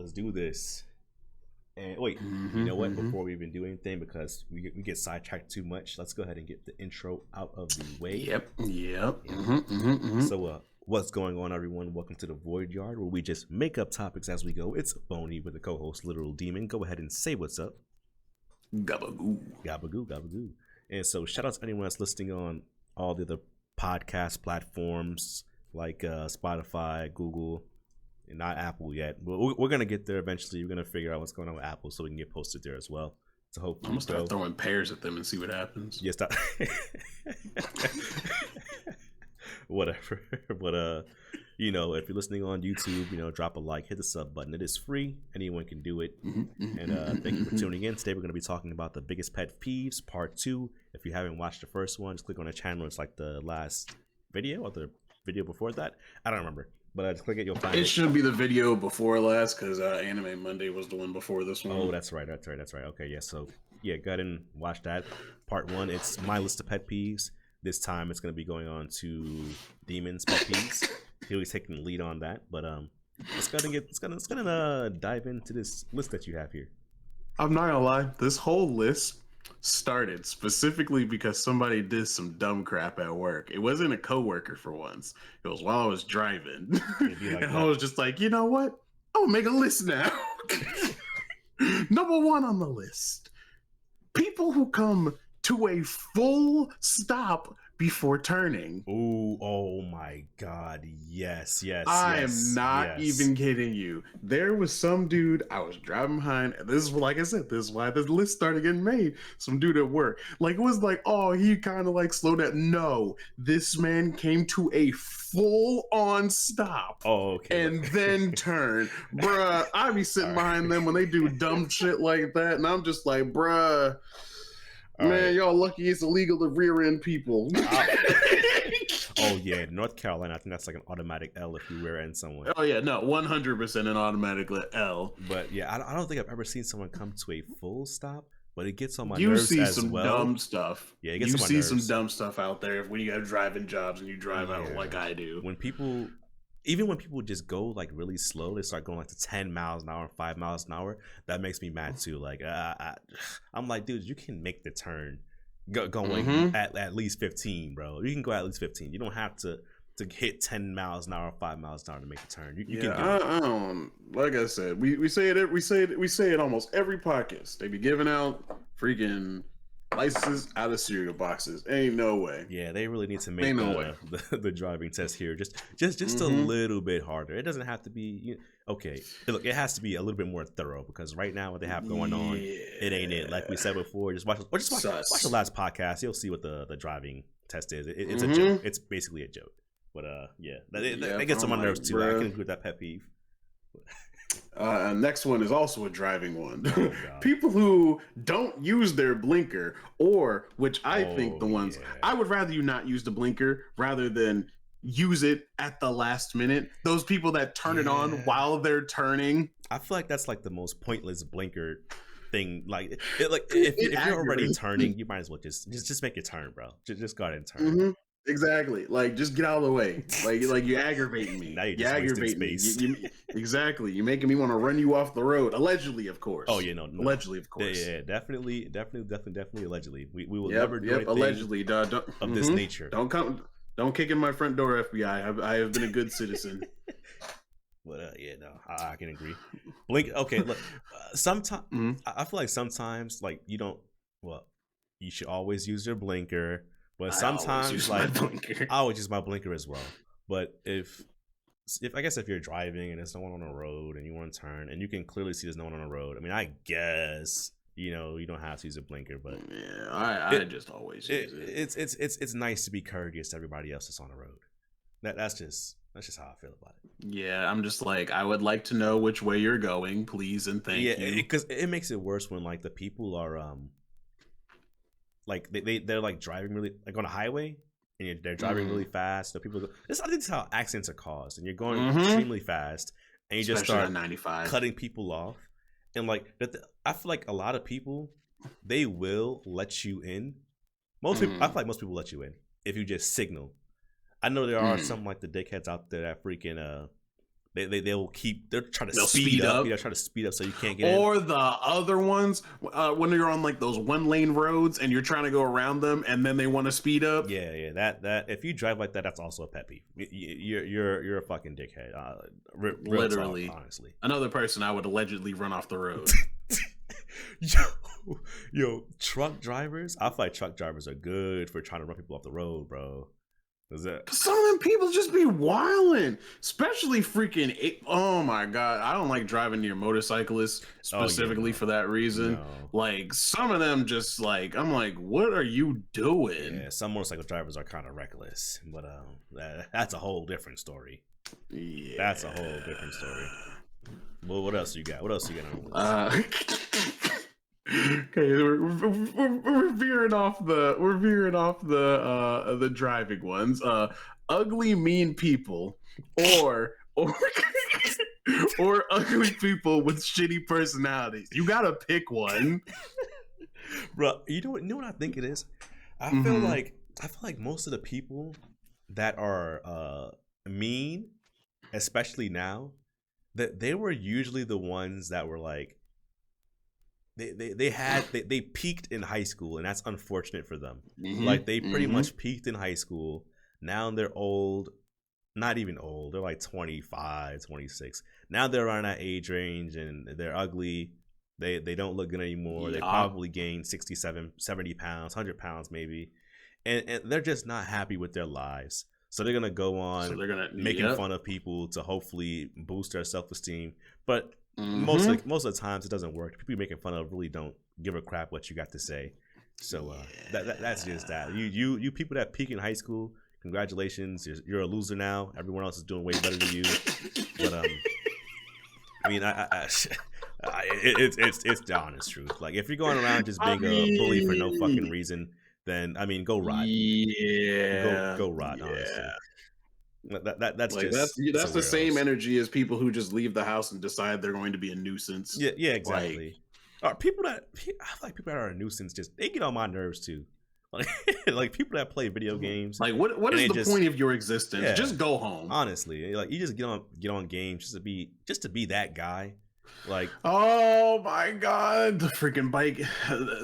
Let's do this. And wait, you know what? Before we even do anything, because we get sidetracked too much, let's go ahead and get the intro out of the way. Yep. So, what's going on, everyone? Welcome to the Void Yard, where we just make up topics as we go. It's Boney with the co-host Literal Demon. Go ahead and say what's up. Gabagoo. Gabagoo, gabagoo. And so, shout out to anyone that's listening on all the other podcast platforms like Spotify, Google. Not Apple yet, but we're gonna get there eventually. We're gonna figure out what's going on with Apple so we can get posted there as well. So hopefully, I'm gonna start throwing pears at them and see what happens. Yes, whatever. But you know, if you're listening on YouTube, you know, drop a like, hit the sub button. It is free. Anyone can do it. And thank you for tuning in. Today we're gonna be talking about the biggest pet peeves, part 2. If you haven't watched the first one, just click on the channel. It's like the last video or the video before that. I don't remember. But just click it, you'll find it. It should be the video before last because Anime Monday was the one before this one. Oh, that's right. Okay, yeah. So, yeah, go ahead and watch that. Part 1, it's my list of pet peeves. This time it's going to be going on to Demon's pet peeves. He'll be taking the lead on that. But let's go ahead and let's dive into this list that you have here. I'm not gonna lie, this whole list started specifically because somebody did some dumb crap at work. It wasn't a coworker for once. It was while I was driving. Like and I was just like, you know what? I'm gonna make a list now. Number 1 on the list. People who come to a full stop before turning. Ooh, oh my God. Yes. I am not even kidding you. There was some dude I was driving behind, and this is, like I said, this is why this list started getting made. Some dude at work. Like, it was like, oh, he kind of like slowed down. No, this man came to a full-on stop. Oh, okay. And then turn. Bruh, I be sitting behind them when they do dumb shit like that, and I'm just like, bruh, man, y'all lucky it's illegal to rear-end people. Oh, yeah, North Carolina, I think that's like an automatic L if you rear-end someone. Oh, yeah, no, 100% an automatic L. But, yeah, I don't think I've ever seen someone come to a full stop, but it gets on my nerves as well. You see some dumb stuff. Yeah, it gets on my nerves. You see some dumb stuff out there when you have driving jobs and you drive out like I do. Even when people just go like really slow, they start going like to 10 miles an hour, 5 miles an hour. That makes me mad too. Like, I'm like, dude, you can make the turn going at least 15, bro. You can go at least 15. You don't have to hit 10 miles an hour, 5 miles an hour to make the turn. You can do it. I don't. Like I said, we say it almost every podcast. They be giving out freaking licenses out of cereal boxes. Ain't no way. Yeah, they really need to make the driving test here just a little bit harder. It doesn't have to be okay. Look, it has to be a little bit more thorough because right now what they have going on, it ain't it. Like we said before, just watch the last podcast. You'll see what the driving test is. It's a joke. It's basically a joke. But that gets on my nerves too. I can agree with that pet peeve. Next one is also a driving one. Oh, people who don't use their blinker, or which I think I would rather you not use the blinker rather than use it at the last minute. Those people that turn it on while they're turning. I feel like that's like the most pointless blinker thing. Like if you're already turning, you might as well just make your turn, bro. Just go ahead and turn. Exactly. Like, just get out of the way. Like you're aggravating me. Now you're aggravating me. Exactly. You're making me want to run you off the road. Allegedly, of course. Oh, no. Allegedly, of course. Yeah, definitely allegedly. We will never do anything allegedly, of this nature. Don't kick in my front door, FBI. I have been a good citizen. But I can agree. Blink. Okay, look. Sometimes I feel like sometimes like you should always use your blinker. But sometimes, I always use my blinker as well. But if I guess if you're driving and there's no one on the road and you want to turn and you can clearly see there's no one on the road, I mean, I guess you don't have to use a blinker, but yeah, I just always use it. It's nice to be courteous to everybody else that's on the road. That's just how I feel about it. Yeah, I'm just like, I would like to know which way you're going, please and thank you. Yeah, because it makes it worse when like the people are like they're like driving really like on a highway and they're driving really fast. So people I think it's how accidents are caused, and you're going extremely fast and you just start 95 cutting people off. And like I feel like a lot of people, they will let you in. Most people, I feel like most people let you in if you just signal. I know there are some like the dickheads out there that freaking they'll try to speed up. Try to speed up so you can't get or in. The other ones when you're on like those 1-lane roads and you're trying to go around them and then they want to speed up. Yeah, that if you drive like that, that's also a pet peeve. You're a fucking dickhead. Literally, talk, honestly. Another person I would allegedly run off the road. Yo, truck drivers. I feel like truck drivers are good for trying to run people off the road, bro. Some of them people just be wilding, especially freaking. Oh my god, I don't like driving near motorcyclists specifically for that reason. No. Like some of them, just like I'm like, what are you doing? Yeah, some motorcycle drivers are kind of reckless, but that's a whole different story. Yeah, that's a whole different story. Well, what else you got? What else you got on the list? Okay, we're veering off the driving ones. Ugly, mean people, or ugly people with shitty personalities. You gotta pick one, bro. You know what I think it is. I feel like most of the people that are mean, especially now, that they were usually the ones that were like. They peaked in high school, and that's unfortunate for them. Like they pretty much peaked in high school. Now they're old, not even old. They're like 25, 26. Now they're around that age range, and they're ugly. They don't look good anymore. Yeah. They probably gained 67, 70 pounds, 100 pounds maybe, and they're just not happy with their lives. So they're gonna go on making fun of people to hopefully boost their self-esteem, but. Most of the times it doesn't work. People you're making fun of really don't give a crap what you got to say. So that's just that. You people that peak in high school, congratulations. You're a loser now. Everyone else is doing way better than you. But I mean, it's the honest truth. Like if you're going around just being a bully for no fucking reason, then I mean, go rot. Yeah, go rot. Honestly. That's like just that's the same energy as people who just leave the house and decide they're going to be a nuisance. Yeah, exactly. People that are a nuisance, they get on my nerves too. Like people that play video games. Like what is the point of your existence? Yeah, just go home. Honestly, like you just get on games just to be that guy. Like, oh my god, the freaking bike,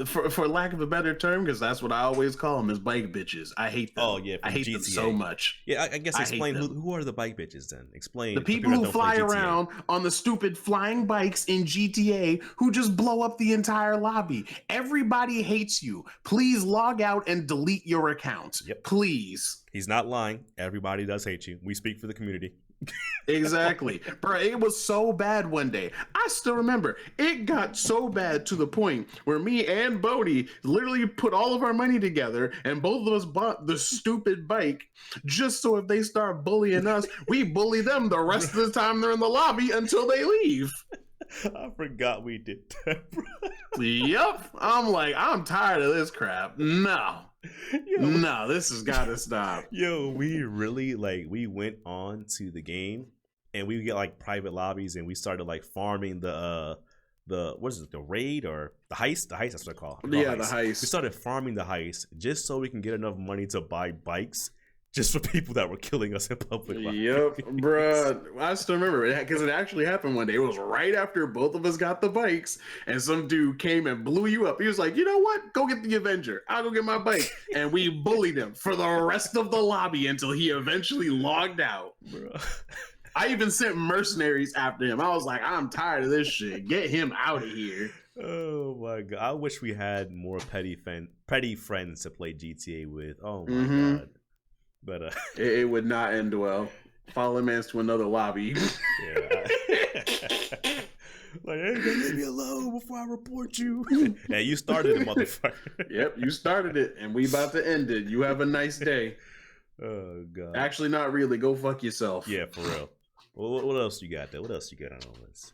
for lack of a better term, because that's what I always call them, is bike bitches. I hate them. Oh yeah, I hate them so much. Yeah, I guess explain who are the bike bitches then. Explain the people who fly around on the stupid flying bikes in GTA who just blow up the entire lobby. Everybody hates you. Please log out and delete your account. Yep. Please. He's not lying. Everybody does hate you. We speak for the community. Exactly. Bro, it was so bad one day. I still remember. It got so bad to the point where me and Boney literally put all of our money together and both of us bought the stupid bike just so if they start bullying us, we bully them the rest of the time they're in the lobby until they leave. I forgot we did that, bro. Yep. I'm like, I'm tired of this crap. No, this has got to stop. Yo, we really we went on to the game and we get like private lobbies and we started like farming the what is it, the raid or the heist? The heist, that's what I call it. Yeah, the heist. We started farming the heist just so we can get enough money to buy bikes. Just for people that were killing us in public. Yep, bruh. I still remember it because it actually happened one day. It was right after both of us got the bikes, and some dude came and blew you up. He was like, you know what? Go get the Avenger. I'll go get my bike. And we bullied him for the rest of the lobby until he eventually logged out. Bruh. I even sent mercenaries after him. I was like, I'm tired of this shit. Get him out of here. Oh my god. I wish we had more petty friends to play GTA with. Oh my god. But it would not end well. Follow man's to another lobby. Yeah. Like, hey, leave me alone before I report you. Hey, you started it, motherfucker. Yep, you started it, and we about to end it. You have a nice day. Oh god. Actually, not really. Go fuck yourself. Yeah, for real. Well, what else you got there? What else you got on all this?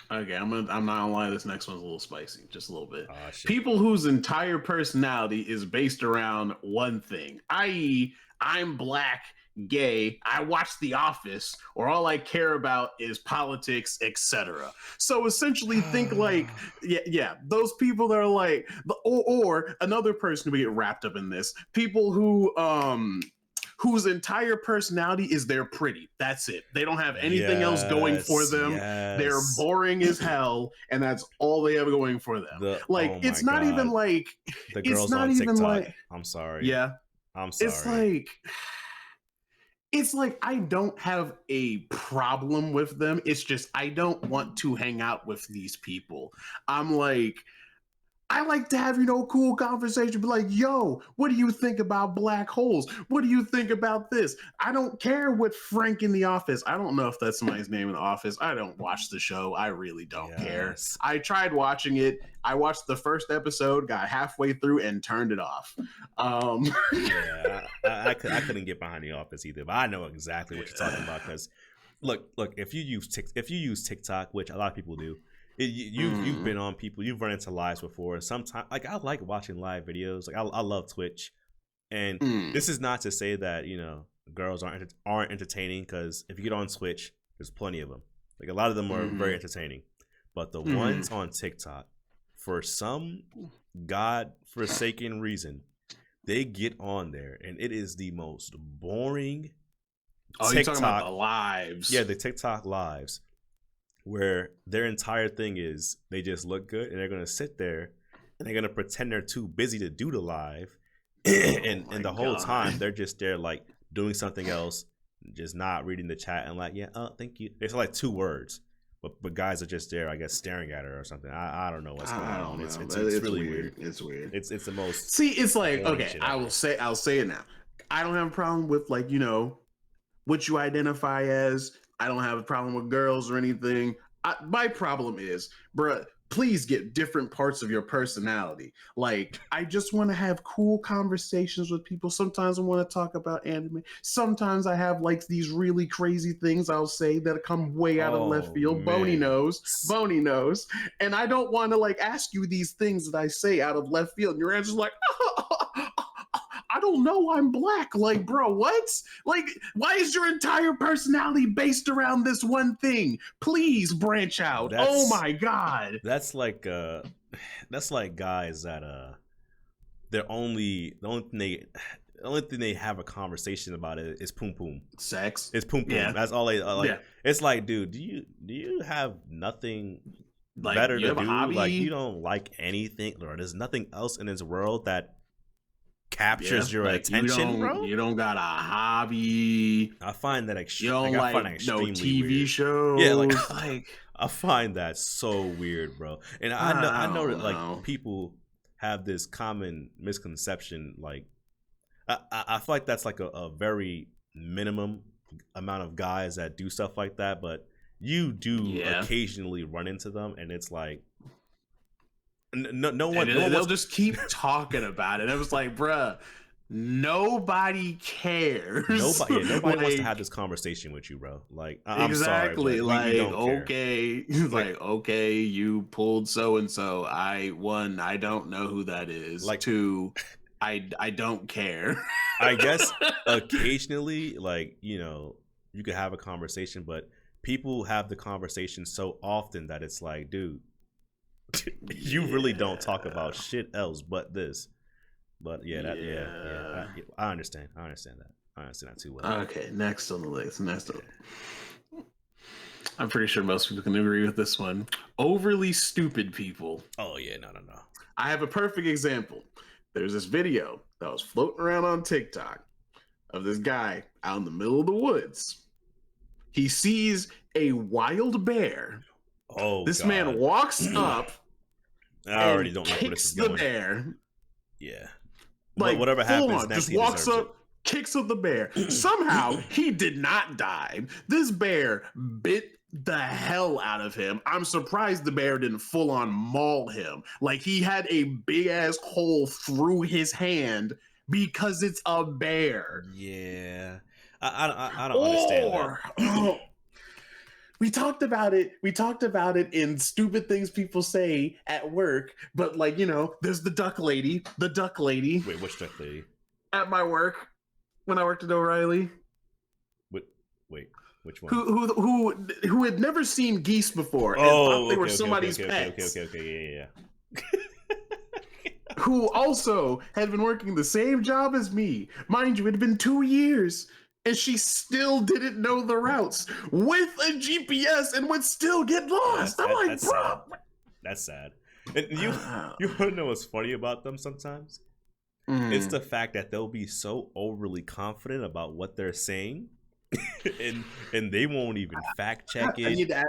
Okay, I'm not gonna lie. This next one's a little spicy, just a little bit. People whose entire personality is based around one thing, i.e., I'm black, gay, I watch The Office, or all I care about is politics, etc. So essentially, think like, those people that are like, or another person who get wrapped up in this, people who whose entire personality is they're pretty. That's it. They don't have anything else going for them. Yes. They're boring as hell, and that's all they have going for them. Like, it's not even like the it's girls not on even TikTok. like I'm sorry. Yeah. I'm sorry. It's like I don't have a problem with them. It's just I don't want to hang out with these people. I'm like, I like to have, cool conversation. Be like, yo, what do you think about black holes? What do you think about this? I don't care what Frank in The Office. I don't know if that's somebody's name in The Office. I don't watch the show. I really don't care. I tried watching it. I watched the first episode, got halfway through, and turned it off. Yeah, I couldn't get behind The Office either, but I know exactly what you're talking about. Because look, if you use TikTok, which a lot of people do. You've been on people, you've run into lives before. Sometimes, like, I like watching live videos. Like, I love Twitch, and this is not to say that girls aren't entertaining, because if you get on Twitch, there's plenty of them. Like, a lot of them are very entertaining, but the ones on TikTok, for some god-forsaken reason, they get on there, and it is the most boring. Oh, you're talking about the lives? Yeah, the TikTok lives, where their entire thing is they just look good, and they're going to sit there and they're going to pretend they're too busy to do the live. and the whole time they're just there, like, doing something else, just not reading the chat, and like, yeah, thank you. It's like 2 words, but guys are just there, I guess, staring at her or something. I don't know what's going on. It's really weird. It's weird. It's the most. See, it's like, okay, I'll say it now. I don't have a problem with, like, what you identify as. I don't have a problem with girls or anything. My problem is, bruh, please get different parts of your personality. Like, I just want to have cool conversations with people. Sometimes I want to talk about anime. Sometimes I have, like, these really crazy things I'll say that come way out of left field. Man. Boney knows. And I don't want to, like, ask you these things that I say out of left field. And your answer's like, I don't know, I'm black. Like, bro, what? Like, why is your entire personality based around this one thing? Please branch out. Oh my god. That's like guys that the only thing they have a conversation about is poom poom. Sex. It's poom poom. Yeah. That's all they like. Yeah. It's like, dude, do you have nothing better to do? Like, you don't like anything, or there's nothing else in this world that captures your attention, bro. You don't got a hobby. I find that you don't like no TV weird. Shows. Yeah, like I find that so weird, bro. And I know that like people have this common misconception. Like, I feel like that's like a very minimum amount of guys that do stuff like that, but you do occasionally run into them, and it's like. No one. They'll just keep talking about it. It was like, bruh, nobody cares. Nobody wants to have this conversation with you, bro. Like, I'm exactly. Sorry, like, okay, he's like, okay, you pulled so and so. I don't know who that is. Like, 2, I don't care. I guess occasionally, like, you could have a conversation, but people have the conversation so often that it's like, dude. You really don't talk about shit else but this. But I understand that. I understand that too well. Okay, next on the list. I'm pretty sure most people can agree with this one. Overly stupid people. Oh yeah, no. I have a perfect example. There's this video that was floating around on TikTok of this guy out in the middle of the woods. He sees a wild bear. Oh, this man walks up. I already don't like where this is going. The bear. Yeah. Like, whatever happens next, just walks up, kicks up the bear. Somehow he did not die. This bear bit the hell out of him. I'm surprised the bear didn't full on maul him. Like, he had a big ass hole through his hand because it's a bear. Yeah. I don't understand that. We talked about it in stupid things people say at work, but, like, there's the duck lady. Wait, which duck lady? At my work, when I worked at O'Reilly. Wait, which one? Who had never seen geese before and thought they were somebody's pets. Okay, yeah. who also had been working the same job as me. Mind you, it had been 2 years. And she still didn't know the routes with a GPS and would still get lost. I'm like, that's bro. sad. That's sad. And you want to know what's funny about them sometimes? It's the fact that they'll be so overly confident about what they're saying, and they won't even fact check it. I need to add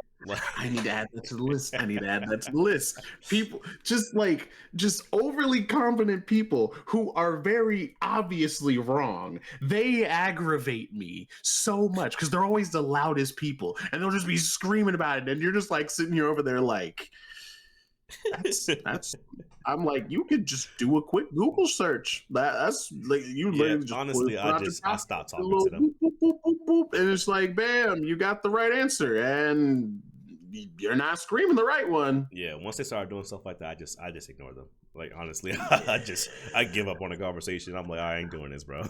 that to the list. People just overly confident people who are very obviously wrong. They aggravate me so much because they're always the loudest people, and they'll just be screaming about it, and you're just like sitting here over there like. That's I'm like, you could just do a quick Google search. That's like you literally just honestly, I stopped talking to them. Boop, boop, boop, boop, and it's like, bam, you got the right answer, and you're not screaming the right one. Yeah, once they start doing stuff like that, I just ignore them. Like honestly, I give up on the conversation. I'm like, I ain't doing this, bro.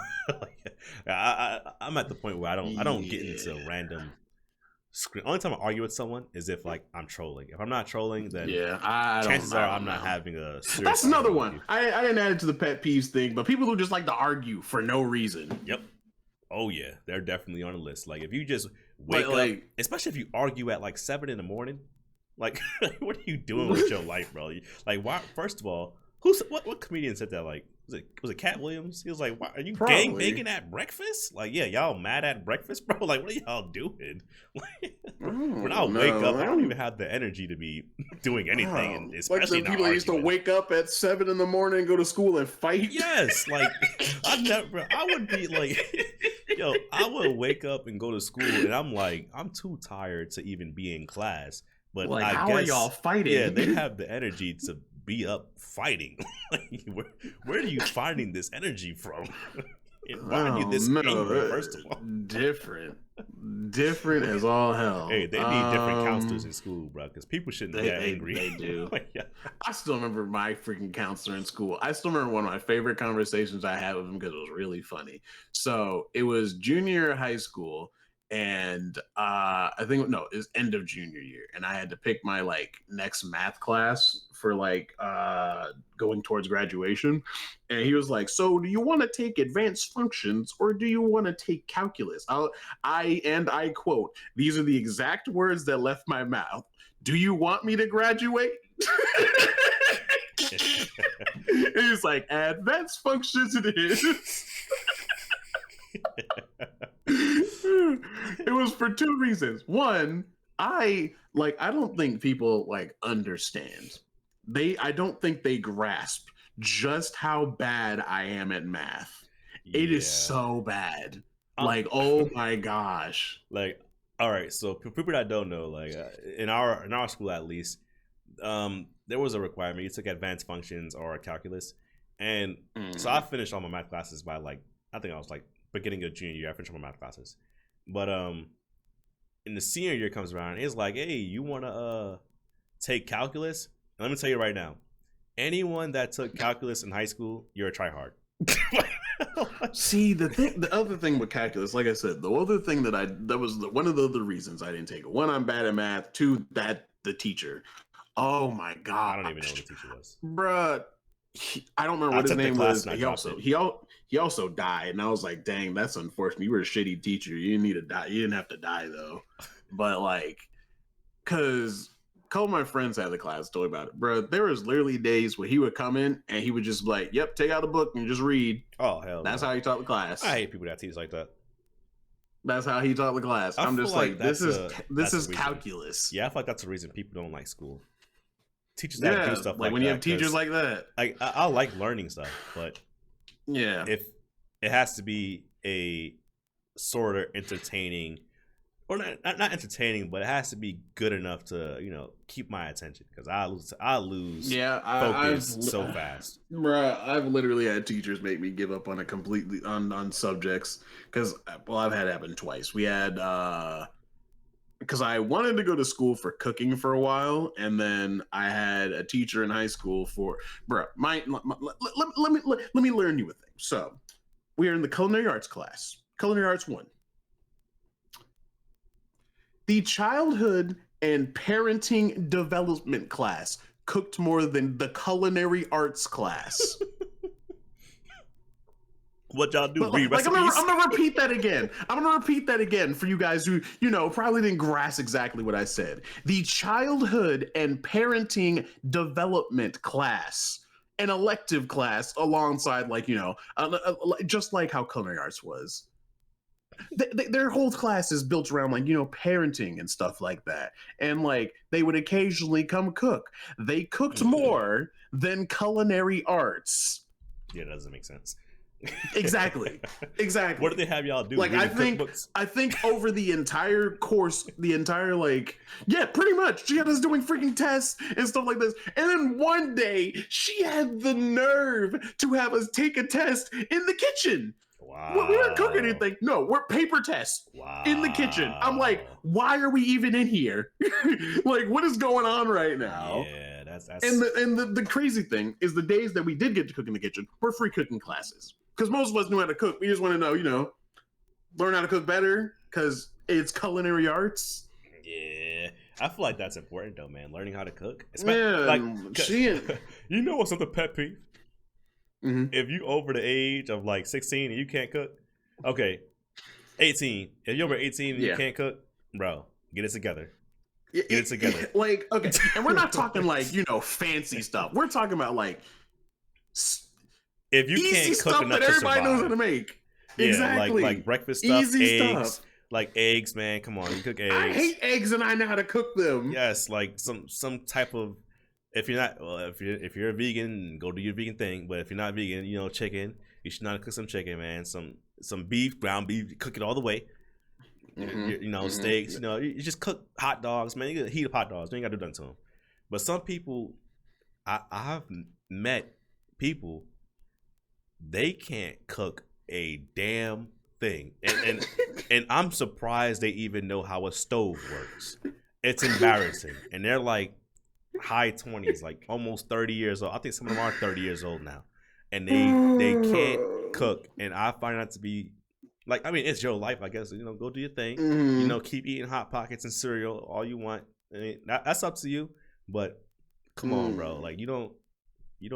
I'm at the point where I don't get into random. Only time I argue with someone is if like I'm trolling. If I'm not trolling, then chances are I'm not having a serious. That's another one. I didn't add it to the pet peeves thing, but people who just like to argue for no reason. Yep. Oh yeah, they're definitely on the list. Like if you just wake up, especially if you argue at like 7 a.m, like what are you doing with your life, bro? Like why? First of all, what comedian said that? Like was it Cat Williams? He was like, "Why are you gang banging at breakfast? Like, yeah, y'all mad at breakfast, bro? Like, what are y'all doing?" When I wake up, I don't even have the energy to be doing anything, and especially like the people used to wake up at 7 a.m. and go to school and fight. Yes, like I would be like, yo, I would wake up and go to school, and I'm like, I'm too tired to even be in class. But like, I how guess, are y'all fighting? Yeah, they have the energy to be up fighting. Like, where are you finding this energy from? Why are you this angry, first of all? Different as all hell. Hey, they need different counselors in school, bro, because people shouldn't get angry. They do. Yeah. I still remember my freaking counselor in school. I still remember one of my favorite conversations I had with him because it was really funny. So it was junior year of high school, and I think it was end of junior year, and I had to pick my like next math class for like going towards graduation, and he was like, "So do you want to take advanced functions or do you want to take calculus?" I quote, these are the exact words that left my mouth: "Do you want me to graduate?" He's like, "Advanced functions it is." It was for 2 reasons. One, I don't think people like understand. I don't think they grasp just how bad I am at math. Yeah. It is so bad. Like, oh my gosh. Like, all right, so for people that don't know, like in our school at least, there was a requirement. You took advanced functions or calculus, and so I finished all my math classes by like, I think I was like beginning of junior year. I finished all my math classes, but in the senior year comes around, it's like, hey, you want to take calculus? And let me tell you right now, anyone that took calculus in high school, you're a tryhard. See, the other thing with calculus, like I said, the other thing that was one of the other reasons I didn't take it. One, I'm bad at math. Two, the teacher. Oh my god, I don't even know what the teacher was, bruh. I don't remember what his name was. He also died, and I was like, dang, that's unfortunate. You were a shitty teacher. You didn't need to die. You didn't have to die though. But like, cause a couple of my friends had the class told about it, bro. There was literally days where he would come in and he would just be like, "Yep, take out a book and just read." Oh hell, that's how he taught the class. I hate people that teach like that. That's how he taught the class. I'm just like, this is calculus. Yeah, I feel like that's the reason people don't like school. Teachers that do stuff like when you have teachers like that. Like I like learning stuff, but yeah, if it has to be a sort of entertaining, or not entertaining, but it has to be good enough to keep my attention, because I lose focus so fast. Bruh, I've literally had teachers make me give up on a completely on subjects because I've had it happen twice. We had because I wanted to go to school for cooking for a while, and then I had a teacher in high school for let me learn you a thing. So we are in the culinary arts class, culinary arts 1. The childhood and parenting development class cooked more than the culinary arts class. What y'all do? But like, I'm gonna repeat that again. I'm gonna repeat that again for you guys who, you know, probably didn't grasp exactly what I said. The childhood and parenting development class, an elective class alongside, like, you know, just like how culinary arts was. Their whole class is built around, like, you know, parenting and stuff like that. And like, they would occasionally come cook. They cooked more than culinary arts. Yeah, that doesn't make sense. Exactly. What do they have y'all do? Like, I think over the entire course, the entire, like, yeah, pretty much, she had us doing freaking tests and stuff like this. And then one day she had the nerve to have us take a test in the kitchen. Wow. We weren't cooking anything. No, we're paper tests in the kitchen. I'm like, why are we even in here? Like, what is going on right now? Yeah, that's and the crazy thing is, the days that we did get to cook in the kitchen were free cooking classes. Because most of us knew how to cook. We just want to know, you know, learn how to cook better because it's culinary arts. Yeah, I feel like that's important though, man. Learning how to cook. Yeah, like, you know what's the pet peeve? Mm-hmm. If you over the age of like 16 and you can't cook, okay, 18. If you're over 18 and you can't cook, bro, get it together. Get it together. Like, okay, and we're not talking like, you know, fancy stuff. We're talking about like if you can't cook enough that everybody to survive, knows how to make. Yeah, exactly. Like breakfast stuff, easy eggs, stuff. Like eggs, man. Come on, you cook eggs. I hate eggs, and I know how to cook them. Yes, like some type of. If you're not, well, if you're a vegan, go do your vegan thing. But if you're not vegan, you know, chicken, you should not cook some chicken, man. Some beef, ground beef, cook it all the way. You know, steaks. You know, you just cook hot dogs, man. You gotta heat up hot dogs. You ain't gotta do nothing to them. But some people, I have met people, they can't cook a damn thing, and I'm surprised they even know how a stove works. It's embarrassing, and they're like high 20s, like almost 30 years old. I think some of them are 30 years old now, and they can't cook. And I find that to be like, I mean, it's your life, I guess. You know, go do your thing. You know, keep eating Hot Pockets and cereal all you want. I mean, that's up to you. But come on, bro. Like, you don't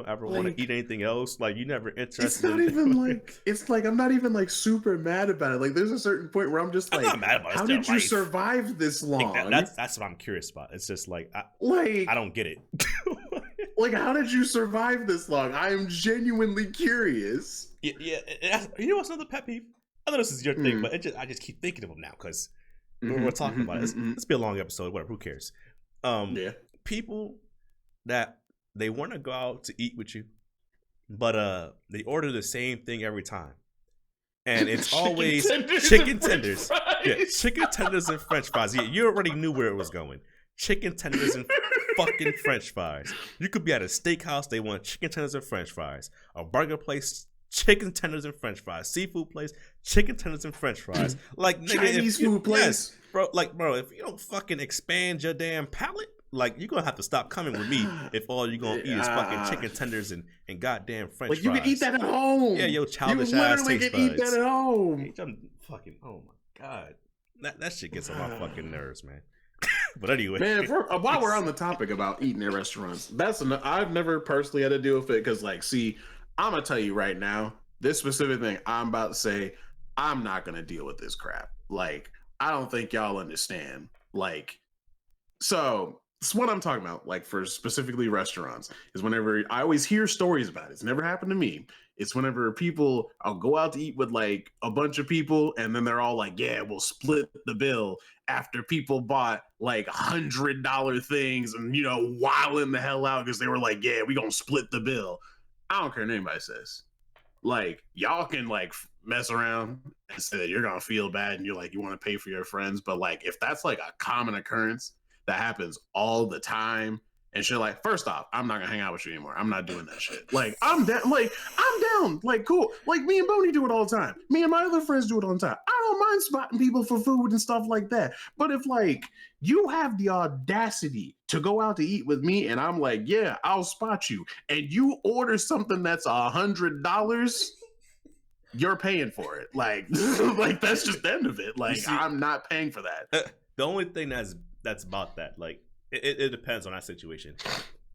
ever want to eat anything else. Like, you never interested. It's not even like, it's like, I'm not even like super mad about it. Like, there's a certain point where I'm just like, I'm not mad about it. How did you survive this long? That's what I'm curious about. It's just like, I don't get it. Like, how did you survive this long? I am genuinely curious. Yeah. You know what's another pet peeve? I know this is your thing, but I just keep thinking of them now because we're talking about it. It's be a long episode, whatever. Who cares? People that they want to go out to eat with you, but they order the same thing every time, and it's always chicken tenders. Yeah, chicken tenders and French fries. Yeah, you already knew where it was going. Chicken tenders and fucking French fries. You could be at a steakhouse, they want chicken tenders and French fries. A burger place, chicken tenders and French fries. Seafood place, chicken tenders and French fries. Like, nigga, Chinese food place, yes, bro. Like, bro, if you don't fucking expand your damn palate, like, you're gonna have to stop coming with me if all you're gonna eat is fucking chicken tenders and goddamn French fries. You can eat that at home. Yeah, yo, childish ass taste buds. You can eat that at home. I'm fucking, oh my god, that shit gets on my fucking nerves, man. But anyway, man, while we're on the topic about eating at restaurants, I've never personally had to deal with it because, like, see, I'm gonna tell you right now, this specific thing I'm about to say, I'm not gonna deal with this crap. Like, I don't think y'all understand. Like, so what I'm talking about, like, for specifically restaurants, is whenever I always hear stories about it. It's never happened to me. It's whenever I'll go out to eat with like a bunch of people, and then they're all like, yeah, we'll split the bill after people bought like $100 things and, you know, wilding the hell out because they were like, yeah, we gonna split the bill. I don't care what anybody says. Like, y'all can like mess around and say that you're gonna feel bad and you're like, you want to pay for your friends, but like, if that's like a common occurrence that happens all the time and shit, like, first off, I'm not gonna hang out with you anymore. I'm not doing that shit. Like, I'm down. Like, cool. Like, me and Boney do it all the time. Me and my other friends do it all the time. I don't mind spotting people for food and stuff like that. But if, like, you have the audacity to go out to eat with me and I'm like, yeah, I'll spot you, and you order something that's $100, you're paying for it. Like, like, that's just the end of it. Like, I'm not paying for that. The only thing that's about that, like, it depends on that situation.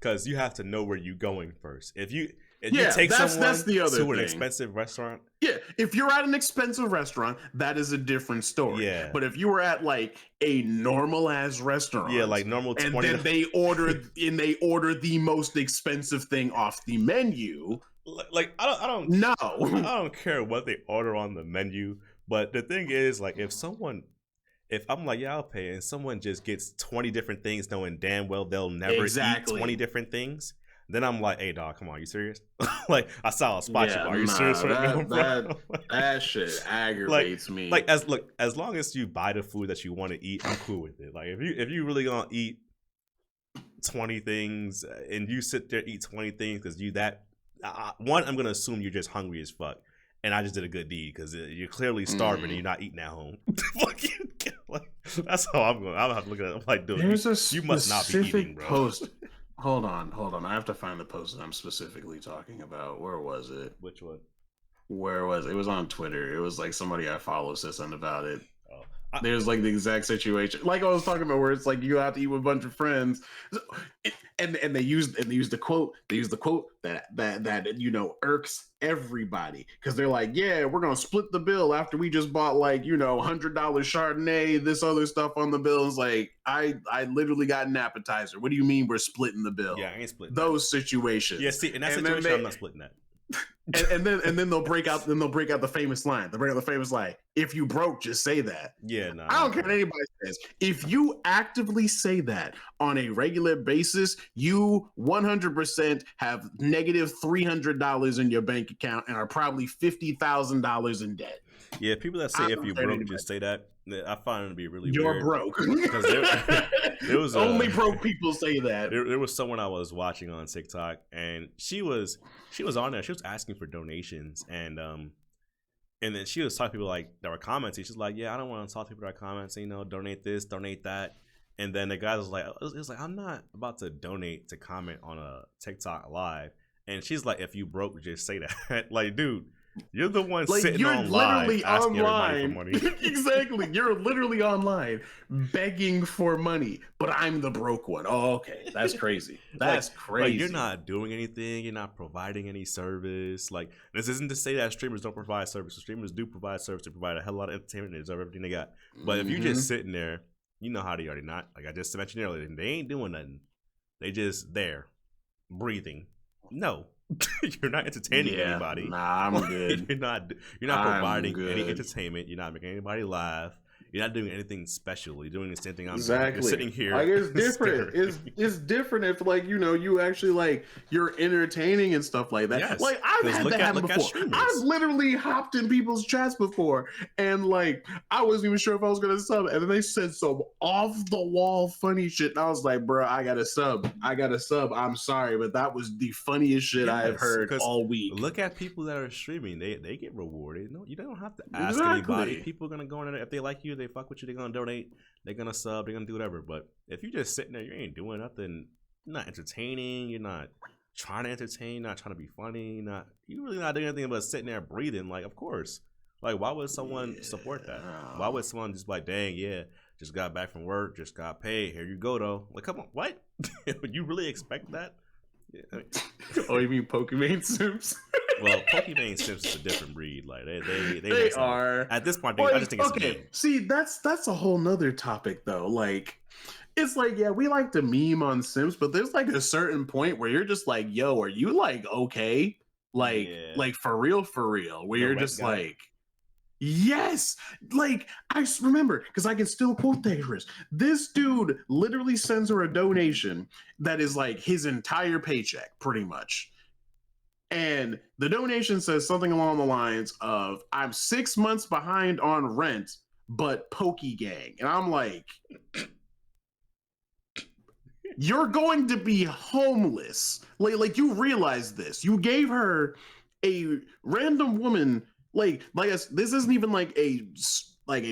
because you have to know where you're going first. If you take that's someone the other to an thing. expensive restaurant, yeah, if you're at an expensive restaurant, that is a different story. Yeah. But if you were at like a normal ass restaurant, yeah, like normal and 20. then they order the most expensive thing off the menu, like I don't no, I don't care what they order on the menu. But the thing is, like, if I'm like, yeah, I'll pay, and someone just gets 20 different things, knowing damn well they'll never eat 20 different things, then I'm like, hey, dog, come on, you serious? Like, I saw a spot you. Are you serious right now, bro? That shit aggravates me. Like, as long as you buy the food that you want to eat, I'm cool with it. Like, if you really gonna eat 20 things and you sit there eat 20 things because you that one, I'm gonna assume you're just hungry as fuck. And I just did a good deed because you're clearly starving and you're not eating at home. Like, that's how I'm going. I'm gonna have to look at it. I'm like, dude, you must not be eating, bro. Post. Hold on. I have to find the post that I'm specifically talking about. Where was it? Which one? Where was it? It was on Twitter. It was like somebody I follow said something about it. Oh. There's like the exact situation, like I was talking about, where it's like you have to eat with a bunch of friends, and they use the quote. They use the quote that you know irks everybody because they're like, yeah, we're gonna split the bill after we just bought like $100 Chardonnay, this other stuff on the bill. It's like I literally got an appetizer. What do you mean we're splitting the bill? Yeah, I ain't splitting those situations. Yeah, see, in that situation, I'm not splitting that. and then they'll break out the famous line. They'll break out the famous line. If you broke, just say that. Yeah, no. I don't care what anybody says. If you actively say that on a regular basis, you 100% have negative $300 in your bank account and are probably $50,000 in debt. Yeah, people that say if you broke, just say that. I find it to be really You're weird. broke. Because there was only broke people say that. There was someone I was watching on TikTok, and she was on there. She was asking for donations, and then she was talking to people like that were commenting. She's like, "Yeah, I don't want to talk to people that are commenting. Donate this, donate that." And then the guy was like, "I'm not about to donate to comment on a TikTok live." And she's like, "If you broke, just say that." Like, dude. You're the one like, sitting on live asking everybody for money. Exactly. You're literally online begging for money, but I'm the broke one. Oh, okay. That's crazy. That's crazy. Like, you're not doing anything. You're not providing any service. Like, this isn't to say that streamers don't provide service. Streamers do provide service. They provide a hell of a lot of entertainment. They deserve everything they got. But if you're just sitting there, you know how they already not. Like I just mentioned earlier, they ain't doing nothing. They just there, breathing. No. You're not entertaining anybody. Nah, I'm good. You're not providing any entertainment. You're not making anybody laugh. You're not doing anything special. You're doing the same thing I'm doing. You're sitting here. Like, it's different. It's different if like you actually like you're entertaining and stuff like that. Yes. Like I've had that happen before. I've literally hopped in people's chats before and like I wasn't even sure if I was gonna sub, and then they said some off the wall funny shit. And I was like, bro, I got to sub. I'm sorry, but that was the funniest shit I've heard all week. Look at people that are streaming. They get rewarded. No, you don't have to ask anybody. People are gonna go in there if they like you. They fuck with you, they're gonna donate, they're gonna sub, they're gonna do whatever. But if you're just sitting there, you ain't doing nothing, you're not entertaining, you're not trying to entertain, not trying to be funny, you really not doing anything but sitting there breathing. Like, of course, like why would someone support that? Why would someone just be like, dang, yeah, just got back from work, just got paid, here you go though? Like, come on, what? You really expect that? Yeah, I mean, oh, you mean Pokemon Sims? Well, Pokemon Sims is a different breed. Like they are at this point. I just think it's okay. A game. See, that's a whole nother topic though. Like, it's like, yeah, we like to meme on Sims, but there's like a certain point where you're just like, yo, are you like okay? Like, like for real, where you're just guy. Like. Yes, like I remember because I can still quote this dude literally sends her a donation that is like his entire paycheck, pretty much. And the donation says something along the lines of, I'm 6 months behind on rent, but Pokey Gang. And I'm like, you're going to be homeless. Like you realize this. You gave her a random woman. Like this isn't even like a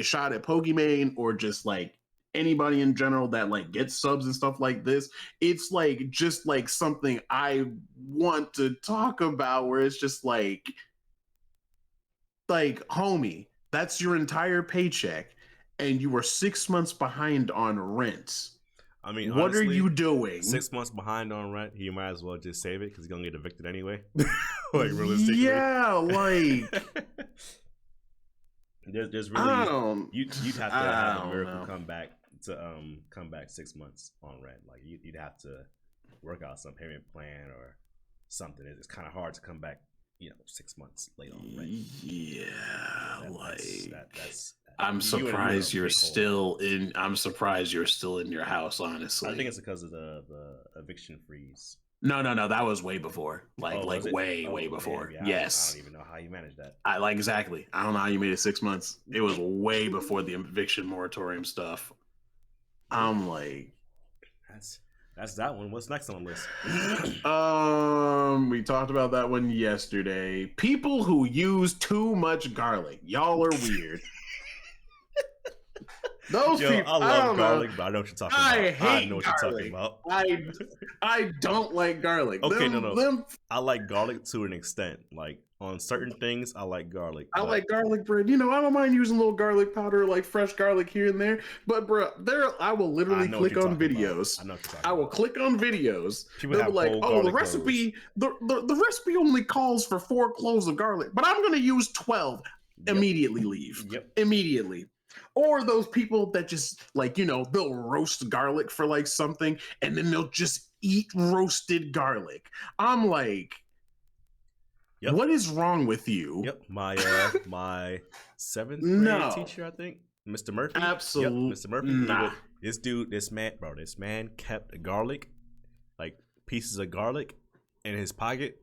shot at Pokemon or just like anybody in general that like gets subs and stuff like this. It's like just like something I want to talk about where it's just like homie, that's your entire paycheck and you were 6 months behind on rent. I mean, what honestly, are you doing? 6 months behind on rent, he might as well just save it because he's gonna get evicted anyway. Like realistically, yeah, like there's really you'd have to have a miracle come back 6 months on rent. Like you'd have to work out some payment plan or something. It's kind of hard to come back, 6 months late on rent. Yeah, that's. I'm surprised you're still in. I'm surprised you're still in your house. Honestly, I think it's because of the eviction freeze. No. That was way before. Way before. Yeah, yes. I don't even know how you managed that. Exactly. I don't know how you made it 6 months. It was way before the eviction moratorium stuff. I'm like, that's that one. What's next on the list? We talked about that one yesterday. People who use too much garlic. Y'all are weird. Those people, I love garlic, but I know what you're talking about. I know what you're talking about. I don't like garlic. Okay, no. I like garlic to an extent. Like on certain things, I like garlic. I like garlic bread. I don't mind using a little garlic powder, like fresh garlic here and there. But bro, I will literally click on videos. I will click on videos. They'll be like, "Oh, the recipe, the recipe only calls for 4 cloves of garlic, but I'm going to use 12." Yep. Immediately leave. Yep. Immediately. Or those people that just they'll roast garlic for like something and then they'll just eat roasted garlic. I'm like, what is wrong with you? Yep. My 7th grade teacher, I think, Mr. Murphy. Absolutely. Yep, Mr. Murphy. This man kept garlic, like pieces of garlic in his pocket,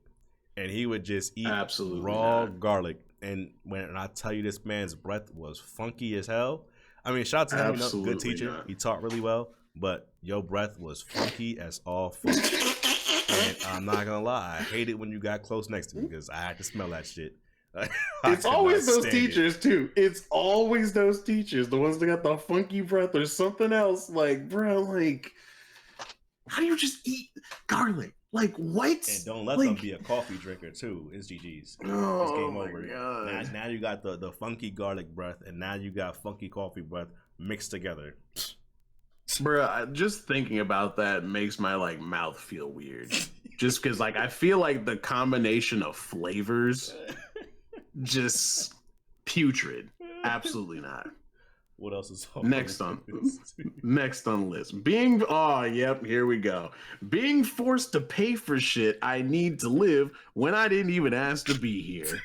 and he would just eat raw garlic. And when I tell you this man's breath was funky as hell. I mean, shout out to him, good teacher. Not. He taught really well, but your breath was funky as all fuck. And I'm not gonna lie, I hate it when you got close next to me because I had to smell that shit. It's always those teachers too. It's always those teachers, the ones that got the funky breath or something else. Like, bro, like, how do you just eat garlic? Like, what? And don't let them be a coffee drinker too. It's GG's. Oh, it's game over. God. Now you got the funky garlic breath, and now you got funky coffee breath mixed together. Bruh, just thinking about that makes my mouth feel weird. Just because I feel like the combination of flavors just putrid. Absolutely not. What else is on next on the list? Here we go. Being forced to pay for shit I need to live when I didn't even ask to be here.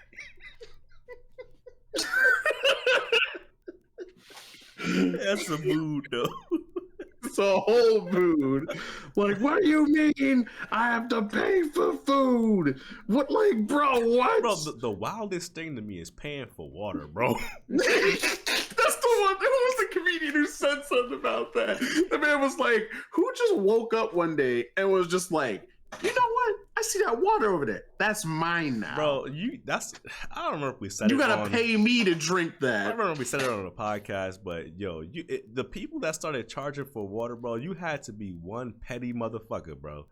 That's a mood, though. It's a whole mood. Like, what do you mean I have to pay for food? What, bro, what? Bro, the wildest thing to me is paying for water, bro. That's the one. Who was the comedian who said something about that? The man was like, who just woke up one day and was just like, you know what? I see that water over there. That's mine now. Bro, I don't remember if we said you gotta pay me to drink that. I don't remember if we said it on the podcast, but the people that started charging for water, bro, you had to be one petty motherfucker, bro.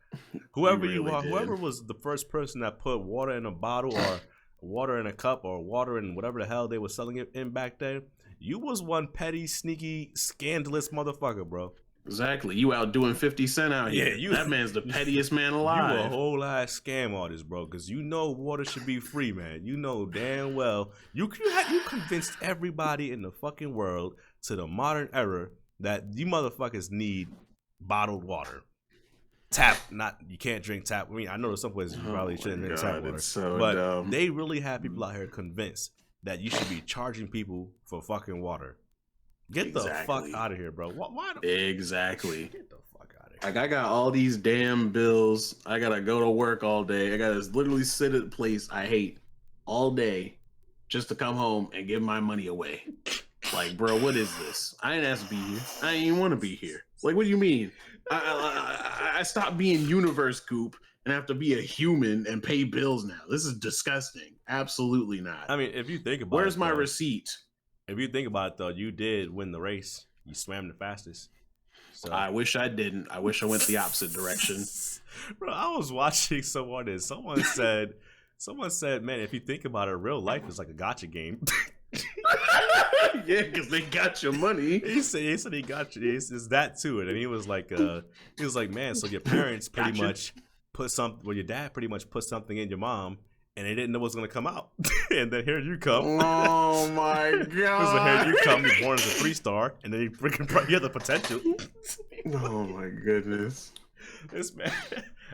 Whoever you are, whoever was the first person that put water in a bottle or water in a cup or water in whatever the hell they were selling it in back then, you was one petty, sneaky, scandalous motherfucker, bro. Exactly. You out doing 50 Cent out here. Yeah, that man's the pettiest man alive. You a whole ass scam artist, bro, because water should be free, man. You know damn well. You convinced everybody in the fucking world to the modern era that you motherfuckers need bottled water. You can't drink tap. I mean, I know there's some places you probably shouldn't drink tap water. But dumb. They really have people out here convinced that you should be charging people for fucking water. Get the fuck out of here, bro. Why exactly. Get the fuck out of here. I got all these damn bills. I gotta go to work all day. I gotta literally sit at a place I hate all day just to come home and give my money away. Like, bro, what is this? I didn't ask to be here. I didn't even want to be here. Like, what do you mean? I stopped being universe goop and have to be a human and pay bills now. This is disgusting. Absolutely not. I mean, if you think about where's my receipt? If you think about it, though, you did win the race. You swam the fastest. So I wish I didn't. I wish I went the opposite direction. Bro, I was watching someone and someone said, man, if you think about it, real life is like a gotcha game. Yeah, because they got your money. He said he got you. It's that too. And he was like, man, so your parents pretty much your dad pretty much put something in your mom, and they didn't know what's gonna come out. And then here you come. Oh my god! So here you come. You're born as a 3-star, and then you have the potential. Oh my goodness! This man,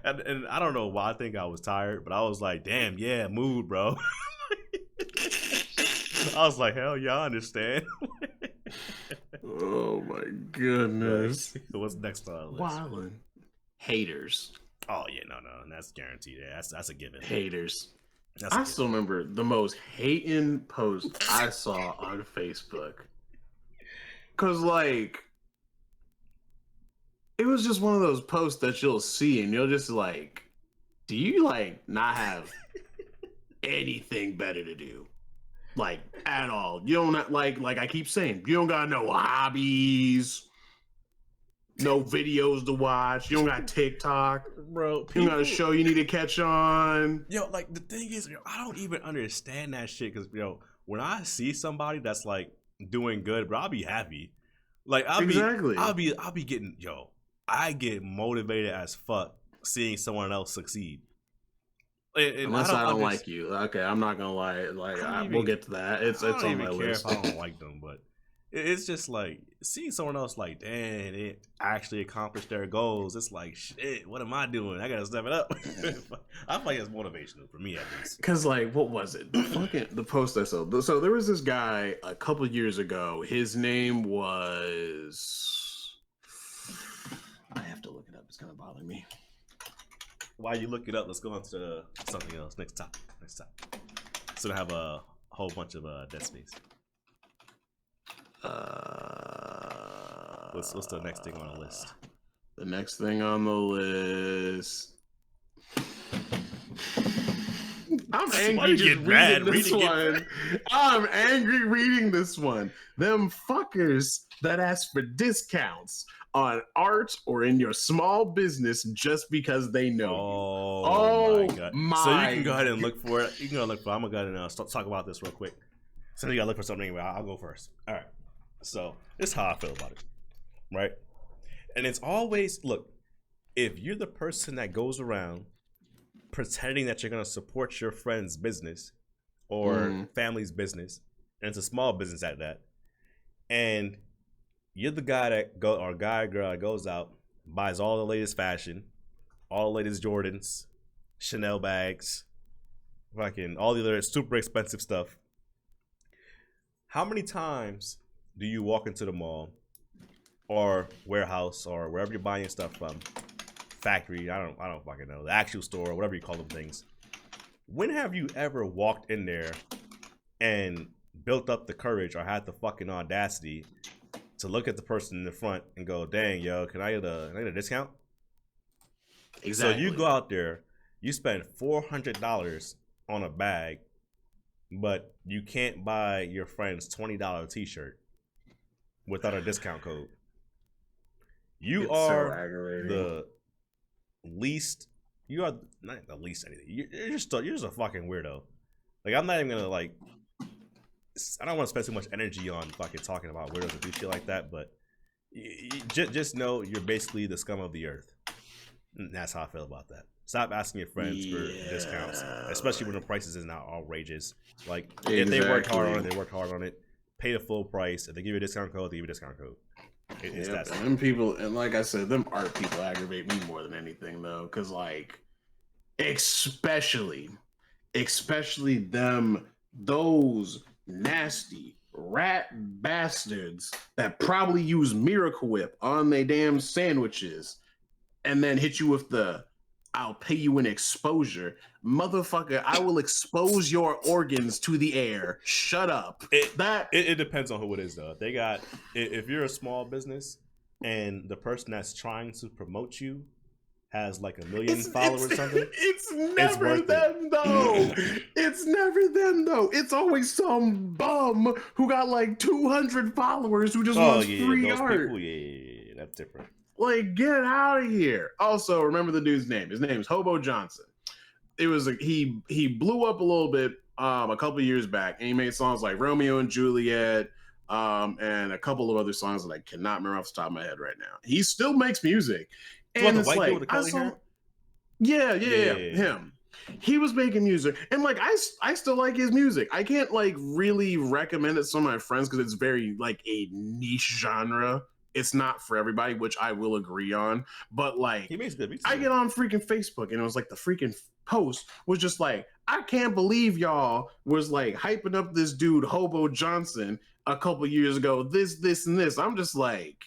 and I don't know why. I think I was tired, but I was like, damn, yeah, mood, bro. I was like, hell yeah, I understand. Oh my goodness. What's next on the list? Wildin'. Haters. Oh yeah, no, that's guaranteed. Yeah, that's a given. Haters. I still remember the most hating post I saw on Facebook. Cause like it was just one of those posts that you'll see and you'll just like, do you like not have anything better to do? Like at all. You don't like I keep saying, you don't got no hobbies, no videos to watch, you don't got TikTok, bro. You got a show you need to catch on. Yo, like the thing is, I don't even understand that shit because when I see somebody that's like doing good, bro, I'll be happy. Like I'll be getting I get motivated as fuck seeing someone else succeed. And unless I don't like you, okay, I'm not gonna lie. Like we'll get to that. It's on my list. I don't like them, but it's just like seeing someone else like, damn, it actually accomplished their goals. It's like, shit, what am I doing? I gotta step it up. I feel like it's motivational for me at least. Cause like, what was it? The post I saw. So there was this guy a couple years ago. His name was. I have to look it up. It's kind of bothering me. While you look it up, let's go on to something else. Next topic. So I have a whole bunch of dead space. What's the next thing on the list? The next thing on the list. I'm angry just reading this one. I'm angry reading this one. Them fuckers that ask for discounts on art or in your small business just because they know you. Oh my god! So you can go ahead and look for it. You can go look for. I'm gonna go ahead and talk about this real quick. So you gotta look for something anyway. I'll go first. All right. So this is how I feel about it, right? And it's always look. If you're the person that goes around pretending that you're gonna support your friend's business or family's business, and it's a small business at that, and you're the guy that girl that goes out, buys all the latest fashion, all the latest Jordans, Chanel bags, fucking all the other super expensive stuff. How many times do you walk into the mall or warehouse or wherever you're buying your stuff from, factory, I don't fucking know, the actual store, whatever you call them things. When have you ever walked in there and built up the courage or had the fucking audacity to look at the person in the front and go, dang, yo, can I get a discount? Exactly. So you go out there, you spend $400 on a bag, but you can't buy your friend's $20 t-shirt without a discount code. You are the least, you are not the least anything. You're just a fucking weirdo. Like, I'm not even gonna like, I don't want to spend too much energy on fucking talking about weirdos and do shit like that, but just know you're basically the scum of the earth. And that's how I feel about that. Stop asking your friends for discounts, especially when the prices is not outrageous. Like, if they worked hard on it, they worked hard on it. Pay the full price. If they give you a discount code, they give you a discount code. It's that simple. Them people, and like I said, them art people aggravate me more than anything, though, because like, especially them, those nasty rat bastards that probably use Miracle Whip on their damn sandwiches and then hit you with the I'll pay you in exposure. Motherfucker, I will expose your organs to the air. Shut up. It depends on who it is, though. If you're a small business and the person that's trying to promote you has like 1 million followers or something, it's never them though. It's never them though. It's always some bum who got like 200 followers who just wants free art. People, yeah, that's different. Like, get out of here. Also, remember the dude's name. His name's Hobo Johnson. It was he blew up a little bit a couple years back, and he made songs like Romeo and Juliet, and a couple of other songs that I cannot remember off the top of my head right now. He still makes music, and the it's white dude like with the curly hair? Yeah, him. He was making music, and like I still like his music. I can't like really recommend it to some of my friends because it's very like a niche genre. It's not for everybody, which I will agree on. But like, he makes good beats. I get on freaking Facebook, and it was like the freaking post was just like, I can't believe y'all was like hyping up this dude Hobo Johnson a couple years ago. This, and this. I'm just like.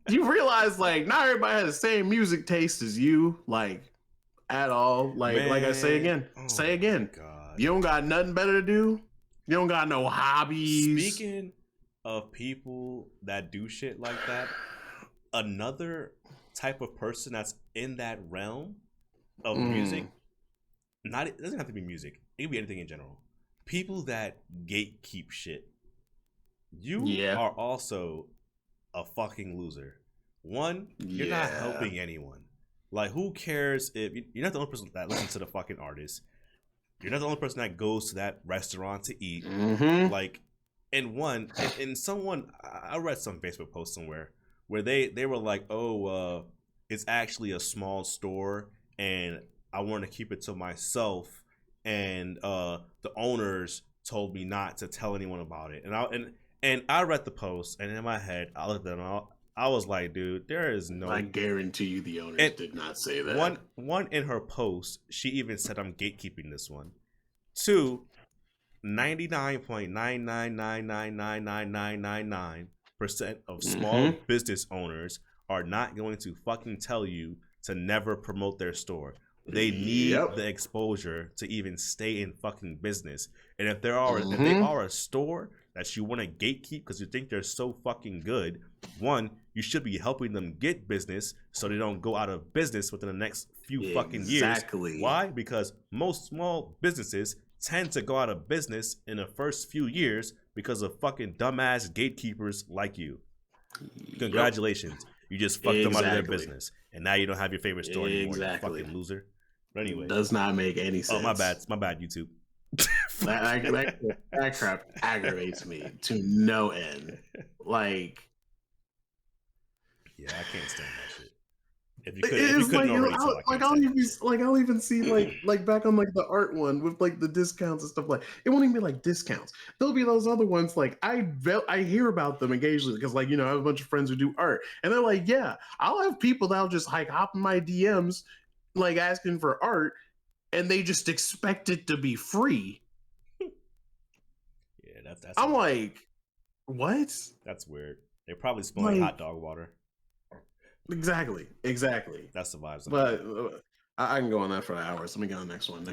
You realize like not everybody has the same music taste as you, like at all. Like Man. like I say again, God. You don't got nothing better to do. You don't got no hobbies. Speaking of people that do shit like that, another type of person that's in that realm of music, it doesn't have to be music. It can be anything in general. People that gatekeep shit. You are also a fucking loser. One, you're not helping anyone. Like, who cares if you're not the only person that listens to the fucking artist? You're not the only person that goes to that restaurant to eat. Like, and someone, I read some Facebook post somewhere where they were like, oh, it's actually a small store, and I want to keep it to myself, and the owners told me not to tell anyone about it, and I read the post, and in my head, I looked at them. I was like, dude, there is no. I guarantee you, the owners did not say that. One in her post, she even said, "I'm gatekeeping this one." Two, 99.9999999% of small business owners are not going to fucking tell you to never promote their store. They need the exposure to even stay in fucking business. And if they are a store that you want to gatekeep because you think they're so fucking good, one, you should be helping them get business so they don't go out of business within the next few fucking years. Why? Because most small businesses tend to go out of business in the first few years because of fucking dumbass gatekeepers like you. Congratulations. You just fucked them out of their business. And now you don't have your favorite store anymore, you fucking loser. But anyway. Does not make any sense. Oh, my bad, YouTube. that crap aggravates me to no end. Like, yeah, I can't stand that shit. If you couldn't already tell, I'll even see like back on like the art one with like the discounts and stuff. Like, it won't even be like discounts. There'll be those other ones like I hear about them occasionally because like, you know, I have a bunch of friends who do art, and they're like, yeah, I'll have people that'll just like hop in my DMs like asking for art, and they just expect it to be free. Yeah, that's. I'm like, what? That's weird. They're probably smelling hot dog water. Exactly. That's the vibes. But I can go on that for hours. Let me go on the next one.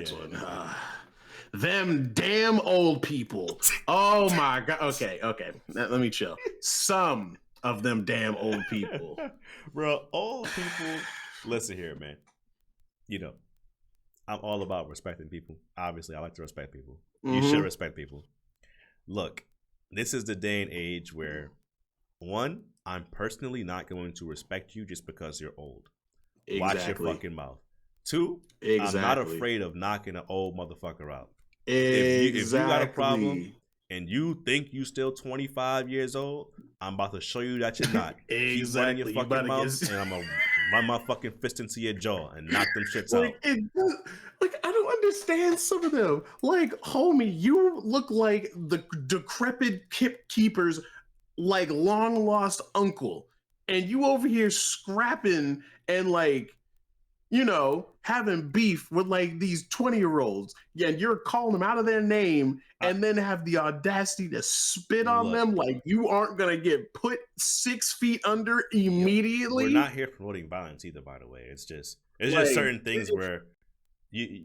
Them damn old people. Oh my god. Okay. Let me chill. Some of them damn old people. Bro, old people. Listen here, man. You know, I'm all about respecting people. Obviously, I like to respect people. You should respect people. Look, this is the day and age where, one, I'm personally not going to respect you just because you're old. Watch your fucking mouth. Two, I'm not afraid of knocking an old motherfucker out. If you got a problem and you think you still 25 years old, I'm about to show you that you're not. Keep running your fucking mouth, and I'm going to run my fucking fist into your jaw and knock them shits out. Like, I don't understand some of them. Like, homie, you look like the decrepit keeper's like long lost uncle, and you over here scrapping and like, you know, having beef with like these 20-year-olds. Yeah, and you're calling them out of their name and then have the audacity to spit on them like you aren't gonna get put 6 feet under immediately. We're not here promoting violence either, by the way. It's just certain things where you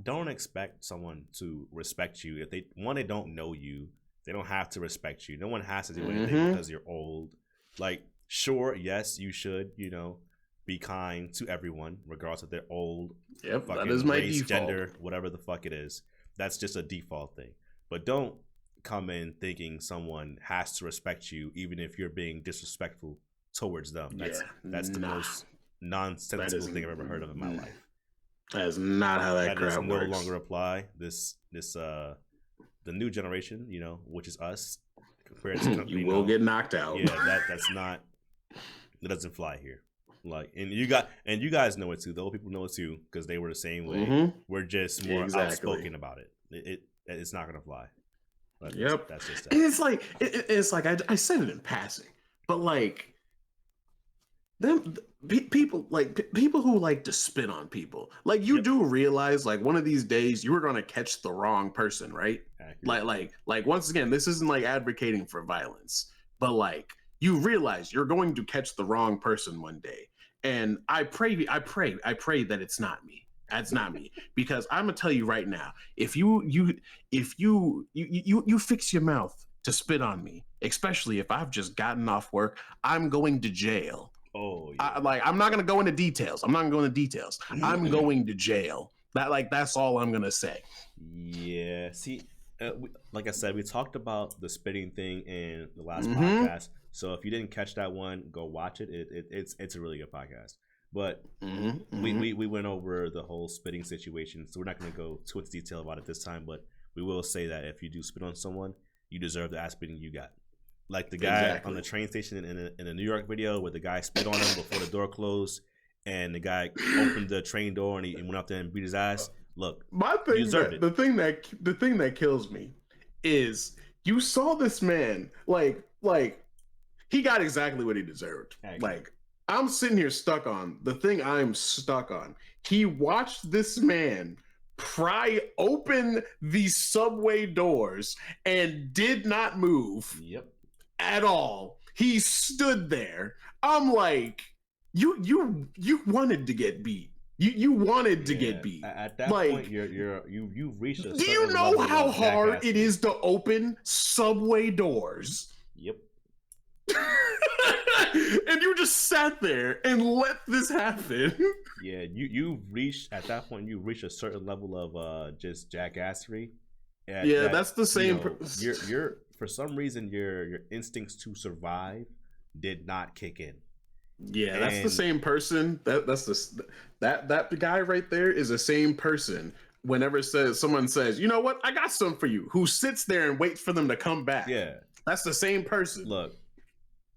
don't expect someone to respect you if they don't know you. They don't have to respect you. No one has to do anything because you're old. Like, sure, yes, you should, you know, be kind to everyone, regardless if they're old, that is my race, default. gender, whatever the fuck it is. That's just a default thing. But don't come in thinking someone has to respect you, even if you're being disrespectful towards them. That's the most nonsensical thing I've ever heard of in my life. That's not how that crap does no works. longer apply. The new generation, which is us, compared to you will get knocked out. Yeah, that doesn't fly here. Like, and you guys know it too. The old people know it too because they were the same way. We're just more outspoken about it. It's not gonna fly. But yep, that's just that. And it's like I said it in passing, but like people who like to spit on people, like you do realize like one of these days you are going to catch the wrong person, right? Like once again, this isn't like advocating for violence, but like you realize you're going to catch the wrong person one day. And I pray that it's not me. That's not me, because I'm gonna tell you right now, if you fix your mouth to spit on me, especially if I've just gotten off work, I'm going to jail. Oh, yeah. I'm not gonna go into details. I'm going to jail. That's all I'm gonna say. Yeah. See, like I said, we talked about the spitting thing in the last podcast. So if you didn't catch that one, go watch it. It's a really good podcast. But we went over the whole spitting situation, so we're not going to go too much detail about it this time. But we will say that if you do spit on someone, you deserve the ass spitting you got. Like the guy on the train station in a New York video where the guy spit on him before the door closed, and the guy opened the train door and he went out there and beat his ass. Look, the thing that kills me is you saw this man like he got exactly what he deserved. Like, I'm sitting here stuck on the thing I'm stuck on. He watched this man pry open the subway doors and did not move. Yep. At all. He stood there. I'm like, you wanted to get beat. You wanted to get beat. At that point, you've reached a certain Do you know how hard it is to open subway doors? Yep. And you just sat there and let this happen. Yeah, you've reached at that point. You reached a certain level of just jackassery. That's the same. You're for some reason your instincts to survive did not kick in. Yeah, that's the same person. That guy right there is the same person. Whenever someone says, you know what, I got something for you, who sits there and waits for them to come back. Yeah, that's the same person. Look,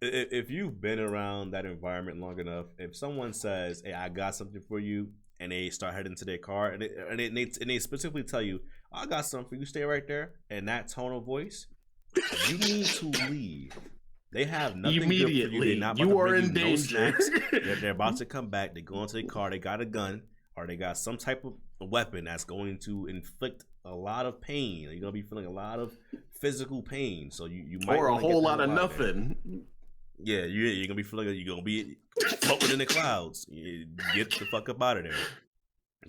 if you've been around that environment long enough, if someone says, "Hey, I got something for you," and they start heading to their car, and they specifically tell you, "I got something for you, stay right there," and that tone of voice, you need to leave. They have nothing immediately. Good for you. They're not about to bring you no snacks. They're about to come back. They go into their car. They got a gun or they got some type of weapon that's going to inflict a lot of pain. You're gonna be feeling a lot of physical pain. So you might or a whole lot of nothing. Yeah, you're gonna be feeling. You're gonna be floating in the clouds. Get the fuck up out of there.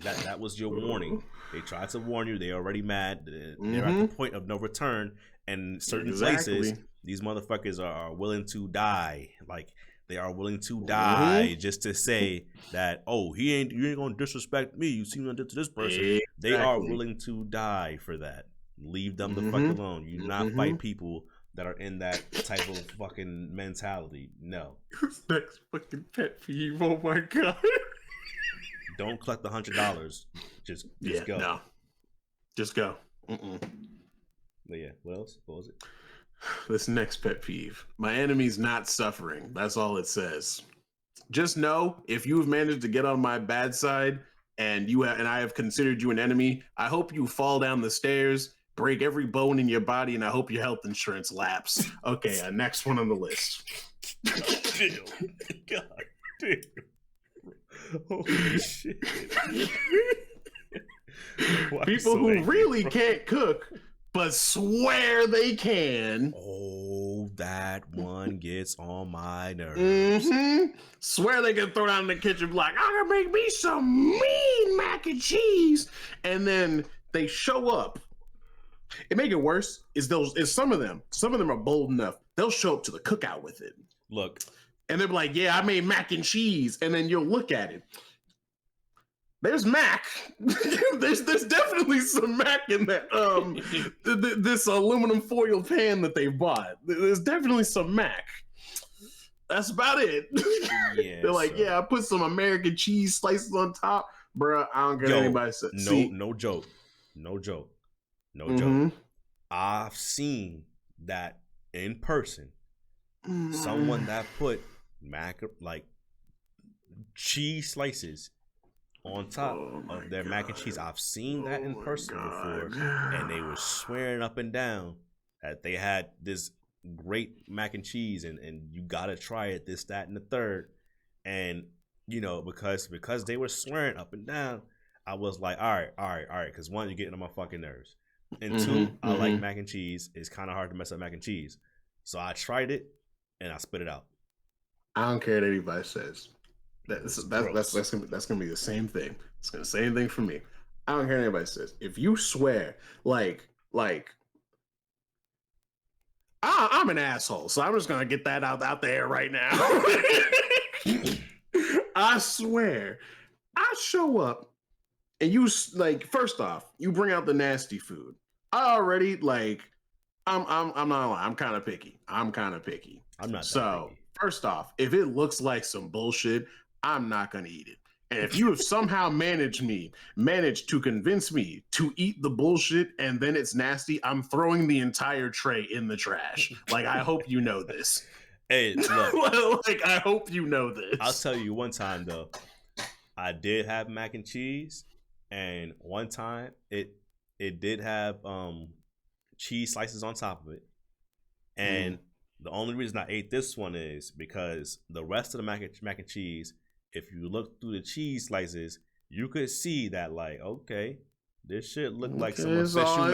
That was your warning. They tried to warn you. They're already mad. They're at the point of no return. And certain places, these motherfuckers are willing to die. Like, they are willing to die just to say that, oh, you ain't gonna disrespect me. You see me to this person. Exactly. They are willing to die for that. Leave them the fuck alone. You do not fight people that are in that type of fucking mentality. No. Next fucking pet peeve. Oh my god. Don't collect the $100. Just go. No. Just go. But yeah, what else? What was it? This next pet peeve. My enemy's not suffering. That's all it says. Just know, if you've managed to get on my bad side and I have considered you an enemy, I hope you fall down the stairs, break every bone in your body, and I hope your health insurance lapse. Okay, next one on the list. God damn. Holy shit. People who really can't cook but swear they can. Oh, that one gets on my nerves. Swear they can throw down in the kitchen like, I can make me some mean mac and cheese. And then they show up. It make it worse is some of them are bold enough. They'll show up to the cookout with it. Look. And they'll be like, yeah, I made mac and cheese. And then you'll look at it. There's mac. there's definitely some mac in that this aluminum foil pan that they bought. There's definitely some mac. That's about it. Yeah, they're like, I put some American cheese slices on top, Bruh, I don't care anybody say. No joke. I've seen that in person. Someone that put cheese slices on top of their mac and cheese. I've seen that in person before, and they were swearing up and down that they had this great mac and cheese, and you gotta try it, this, that, and the third. And because they were swearing up and down, I was like, all right, because one, you're getting on my fucking nerves, and two, I like mac and cheese. It's kind of hard to mess up mac and cheese, so I tried it and I spit it out. I don't care what anybody says. That's gonna be the same thing. It's gonna same thing for me. I don't care what anybody says. If you swear I'm an asshole, so I'm just gonna get that out there right now. I swear, I show up and you first off, you bring out the nasty food. I already I'm not gonna lie, I'm kind of picky. I'm not so picky. First off, if it looks like some bullshit, I'm not gonna eat it. And if you have somehow managed to convince me to eat the bullshit and then it's nasty, I'm throwing the entire tray in the trash. I hope you know this. Hey, look. I hope you know this. I'll tell you one time though, I did have mac and cheese, and one time it did have cheese slices on top of it, and the only reason I ate this one is because the rest of the mac and cheese, if you look through the cheese slices, you could see that okay, this shit look like some official.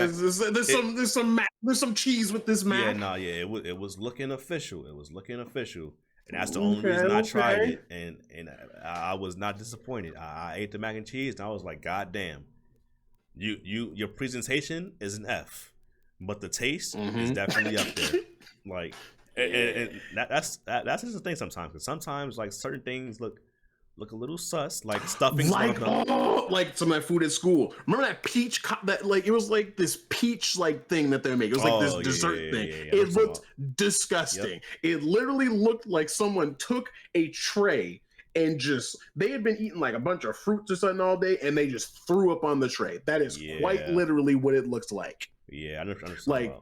There's some cheese with this mac. It was looking official. And that's the only reason I tried it, and I was not disappointed. I ate the mac and cheese, and I was like, God damn, your presentation is an F, but the taste is definitely up there. And that's just the thing sometimes, because sometimes certain things look a little sus, like stuffing. Like some of that food at school. Remember that peach? It was this peach thing that they make. It was this dessert thing. It looked disgusting. Yep. It literally looked like someone took a tray and they had been eating a bunch of fruits or something all day, and they just threw up on the tray. That is quite literally what it looks like. Yeah, I understand.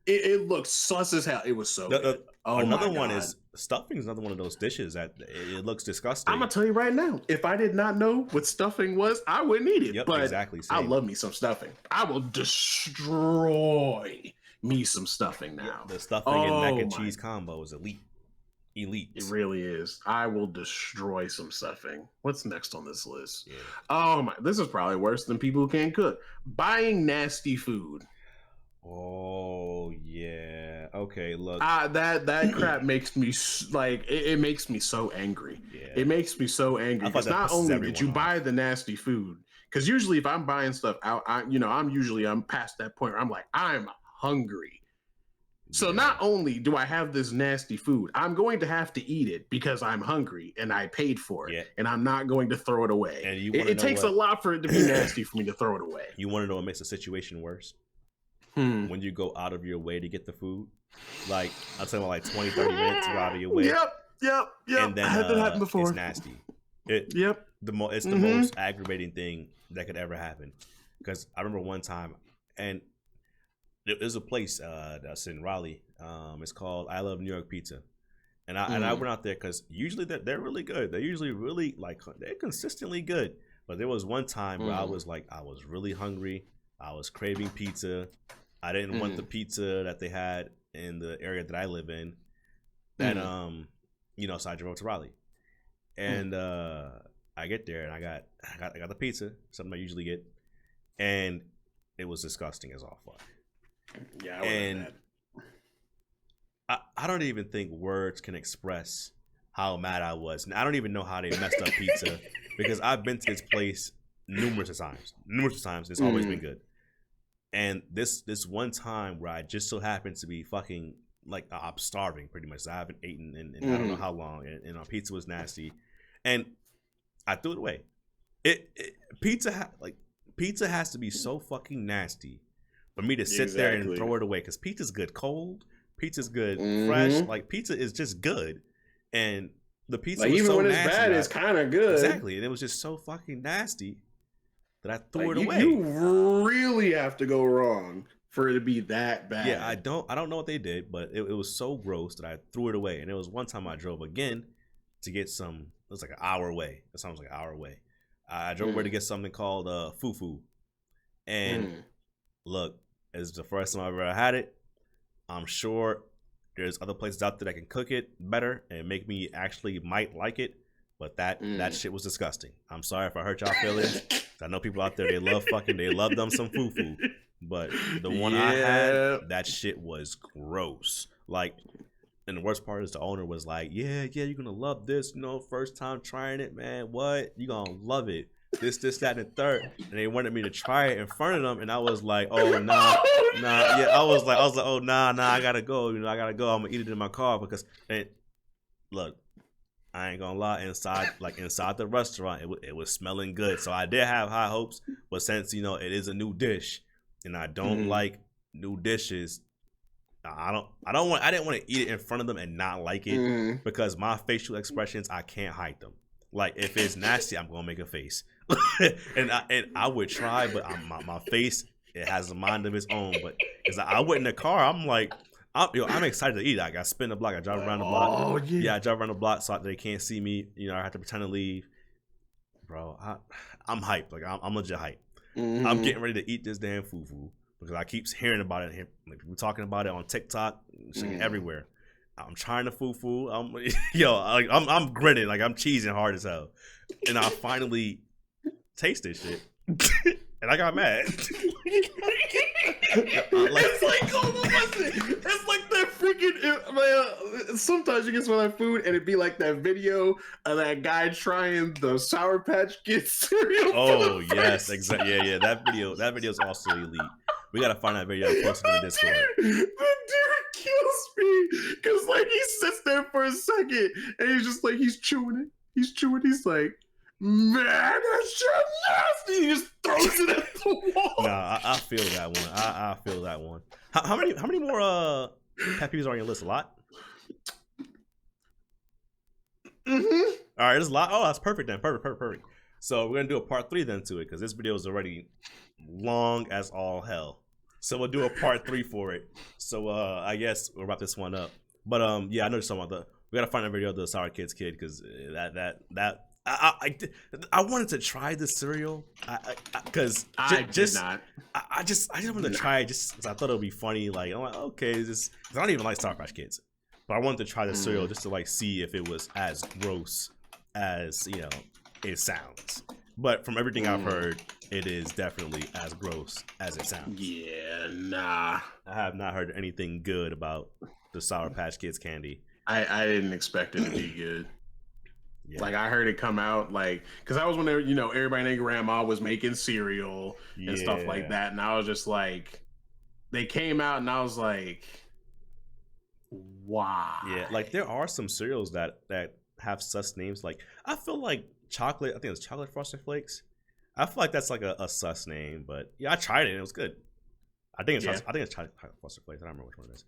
It looks sus as hell. It was so good. Another one is stuffing. Is another one of those dishes that it looks disgusting. I'm gonna tell you right now, if I did not know what stuffing was, I wouldn't eat it. Yep, but exactly. I love me some stuffing. I will destroy me some stuffing now. The stuffing and mac and cheese combo is elite. It really is. I will destroy some stuffing. What's next on this list? Yeah. Oh my! This is probably worse than people who can't cook. Buying nasty food. Oh yeah. Okay, look. That crap makes me it makes me so angry. Yeah. It makes me so angry because not only did you buy the nasty food, because usually if I'm buying stuff out, I'm past that point where I'm like, I'm hungry. So not only do I have this nasty food, I'm going to have to eat it because I'm hungry and I paid for it, and I'm not going to throw it away. And it takes a lot for it to be nasty for me to throw it away. You want to know what makes the situation worse? When you go out of your way to get the food, I'll tell you 20, 30 minutes you go out of your way. Yep. And then I had that happen before. It's nasty. It's the most aggravating thing that could ever happen. Because I remember one time, and there's a place that's in Raleigh. It's called I Love New York Pizza, and I went out there because usually they're really good. They're usually really they're consistently good. But there was one time where I was really hungry. I was craving pizza. I didn't want the pizza that they had in the area that I live in. And so I drove to Raleigh, and I get there and I got the pizza, something I usually get, and it was disgusting as all fuck. Yeah, I don't even think words can express how mad I was, and I don't even know how they messed up pizza because I've been to this place numerous times. It's always been good. And this one time where I just so happened to be fucking I'm starving pretty much. I haven't eaten in I don't know how long, and our pizza was nasty, and I threw it away. Pizza has to be so fucking nasty for me to sit there and throw it away, because pizza's good cold, pizza's good fresh. Pizza is just good, and the pizza was even so when nasty, it's bad, it's kind of good. Exactly, and it was just so fucking nasty that I threw it away. You really have to go wrong for it to be that bad. Yeah, I don't know what they did, but it was so gross that I threw it away. And it was one time I drove again to get some. It was like an hour away. It sounds like an hour away. I drove away to get something called fufu. And look, it's the first time I've ever had it. I'm sure there's other places out there that can cook it better and make me actually might like it. But that shit was disgusting. I'm sorry if I hurt y'all feelings. I know people out there, they love them some fufu. But the one I had, that shit was gross. Like, and the worst part is the owner was like, yeah, you're gonna love this, first time trying it, man. What? You gonna love it. This, that, and the third. And they wanted me to try it in front of them, and I was like, oh nah. Yeah, I was like, oh nah, I gotta go. I gotta go. I'm gonna eat it in my car because look, I ain't gonna lie, inside the restaurant, it was smelling good. So I did have high hopes, but since it is a new dish, and I don't like new dishes, I didn't want to eat it in front of them and not like it because my facial expressions, I can't hide them. Like if it's nasty, I'm gonna make a face, and I would try, but my face, it has a mind of its own. But because I went in the car, I'm like, I'm excited to eat. Like I spin the block, I drive around the block. Oh yeah, I drive around the block so they can't see me. I have to pretend to leave. Bro, I'm hyped. Like I'm legit hyped. I'm getting ready to eat this damn fufu because I keep hearing about it. Like people talking about it on TikTok, everywhere. I'm trying the fufu. I'm grinning, like I'm cheesing hard as hell, and I finally taste this shit, and I got mad. It's like that freaking man. Sometimes you get some of that food, and it'd be like that video of that guy trying the Sour Patch Kids cereal. Oh yes, exactly. Yeah. That video is also elite. We gotta find that video and post it in the Discord. The dude kills me because like he sits there for a second and he's just like he's chewing it. He's like, man, that shit nasty. He just throws it at the wall. Nah, I feel that one. I feel that one. How many more pet peeves are on your list? A lot. All right, there's a lot. Oh, that's perfect then. Perfect. So we're gonna do a part 3 then to it because this video is already long as all hell. So we'll do a part 3 for it. So I guess we'll wrap this one up. But yeah, I know you're talking about we gotta find a video of the Sour Kids kid because I wanted to try the cereal because I just wanted to try it just because I thought it would be funny. Like I'm like, okay, I don't even like Sour Patch Kids, but I wanted to try the cereal just to like see if it was as gross as it sounds. But from everything I've heard, it is definitely as gross as it sounds. Yeah, nah. I have not heard anything good about the Sour Patch Kids candy. I didn't expect it to be good. Yeah. Like I heard it come out like because I was when everybody and their grandma was making cereal and stuff like that, and I was just like, they came out and I was like, why? Yeah, like there are some cereals that have such names. Like I feel like chocolate. I think it's chocolate Frosted Flakes. I feel like that's like a sus name, but yeah, I tried it and it was good. I think it's chocolate Frosted Flakes. I don't remember which one it is,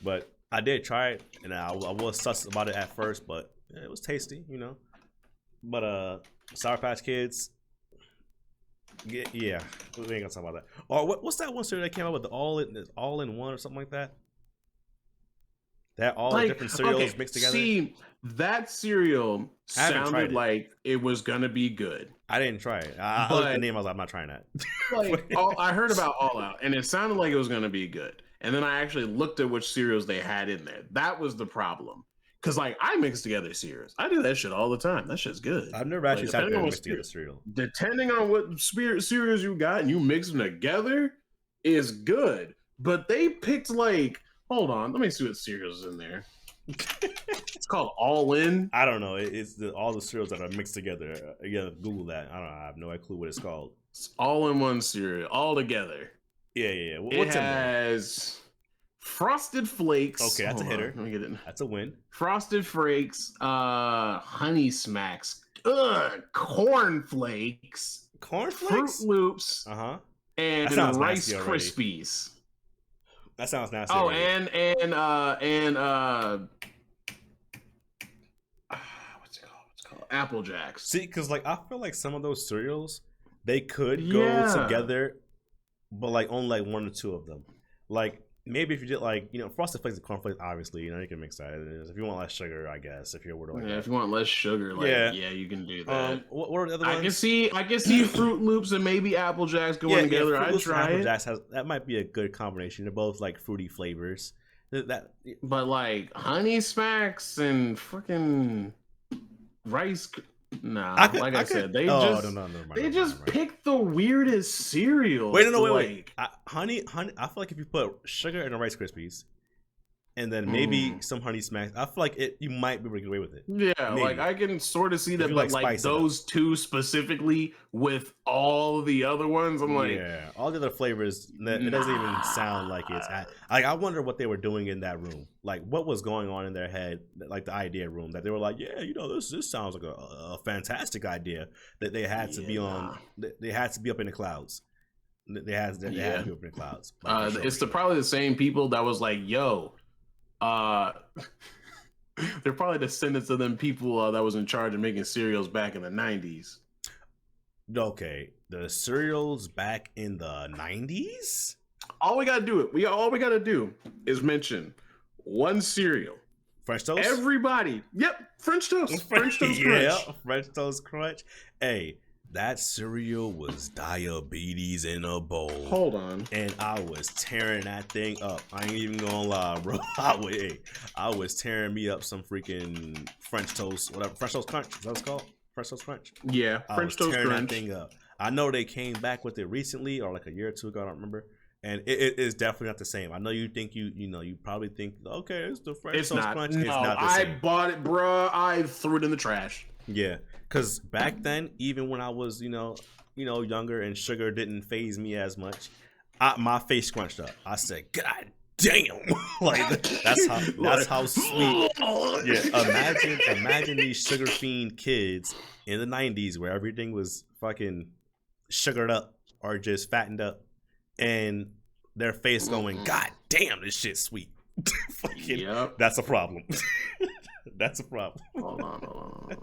but I did try it and I was sus about it at first, but it was tasty, But Sour Patch Kids, yeah, we ain't gonna talk about that. Or what's that one cereal that came out with the all in one or something like that? That all the different cereals mixed together. See, that cereal sounded like it was gonna be good. I didn't try it. I looked at the name. I was like, I'm not trying that. I heard about All Out, and it sounded like it was gonna be good. And then I actually looked at which cereals they had in there. That was the problem. Because, I mix together cereals. I do that shit all the time. That shit's good. I've never actually sat there and mixed together cereal. Depending on what cereals you got and you mix them together is good. But they picked, hold on. Let me see what cereals is in there. It's called All In. I don't know. It's all the cereals that are mixed together. Yeah, Google that. I have no clue what it's called. It's all in one cereal. All together. Yeah. What's it has Frosted Flakes. Okay, that's a hitter. Let me get it. That's a win. Frosted Flakes, Honey Smacks, Corn Flakes, Fruit Loops, and Rice Krispies. That sounds nasty. Oh, already. and what's it called? Apple Jacks. See, because I feel like some of those cereals, they could go together, but like only like one or two of them. Like maybe if you did like frosted flakes and cornflakes, obviously you can mix that. If you want less sugar, I guess if you're like if you want less sugar, like yeah, you can do that. What are the other ones? I can see Fruit Loops and maybe Apple Jacks going together. I'd try Apple it. Jacks that might be a good combination. They're both like fruity flavors. But like Honey Smacks and freaking Rice. Nah, I said, they just picked the weirdest cereal. Wait. Honey. I feel like if you put sugar in the Rice Krispies, and then maybe some Honey Smacks, I feel like you might be able to get away with it. Yeah, maybe. Like I can sort of see that, but like those two specifically with all the other ones, I'm like, yeah, all the other flavors, it doesn't even sound like it's. I wonder what they were doing in that room. Like, what was going on in their head, like the idea room, that they were like, yeah, this sounds like a fantastic idea that they had to be on. They had to be up in the clouds. They had to be up in the clouds. It's probably the same people that was like, yo. They're probably descendants of them people that was in charge of making cereals back in the 90s. Okay, the cereals back in the 90s? All we gotta do is mention one cereal. French toast? Everybody. Yep, French toast. French toast crunch. Yeah, French toast crunch. Hey, that cereal was diabetes in a bowl. Hold on. And I was tearing that thing up. I ain't even gonna lie, bro. I was tearing me up some freaking French toast, whatever. French toast crunch. Is that what it's called? French toast crunch? Yeah, French toast crunch. That thing up. I know they came back with it recently, or like a year or two ago, I don't remember. And it is definitely not the same. I know you think you probably think, okay, it's the French toast crunch. No, it's not the same. I bought it, bro. I threw it in the trash. Yeah, because back then, even when I was, younger and sugar didn't faze me as much, my face scrunched up. I said, God damn. Like, that's how sweet. Yeah, imagine these sugar fiend kids in the 90s where everything was fucking sugared up or just fattened up, and their face going, God damn, this shit's sweet. Fucking, that's a problem. That's a problem. Hold on.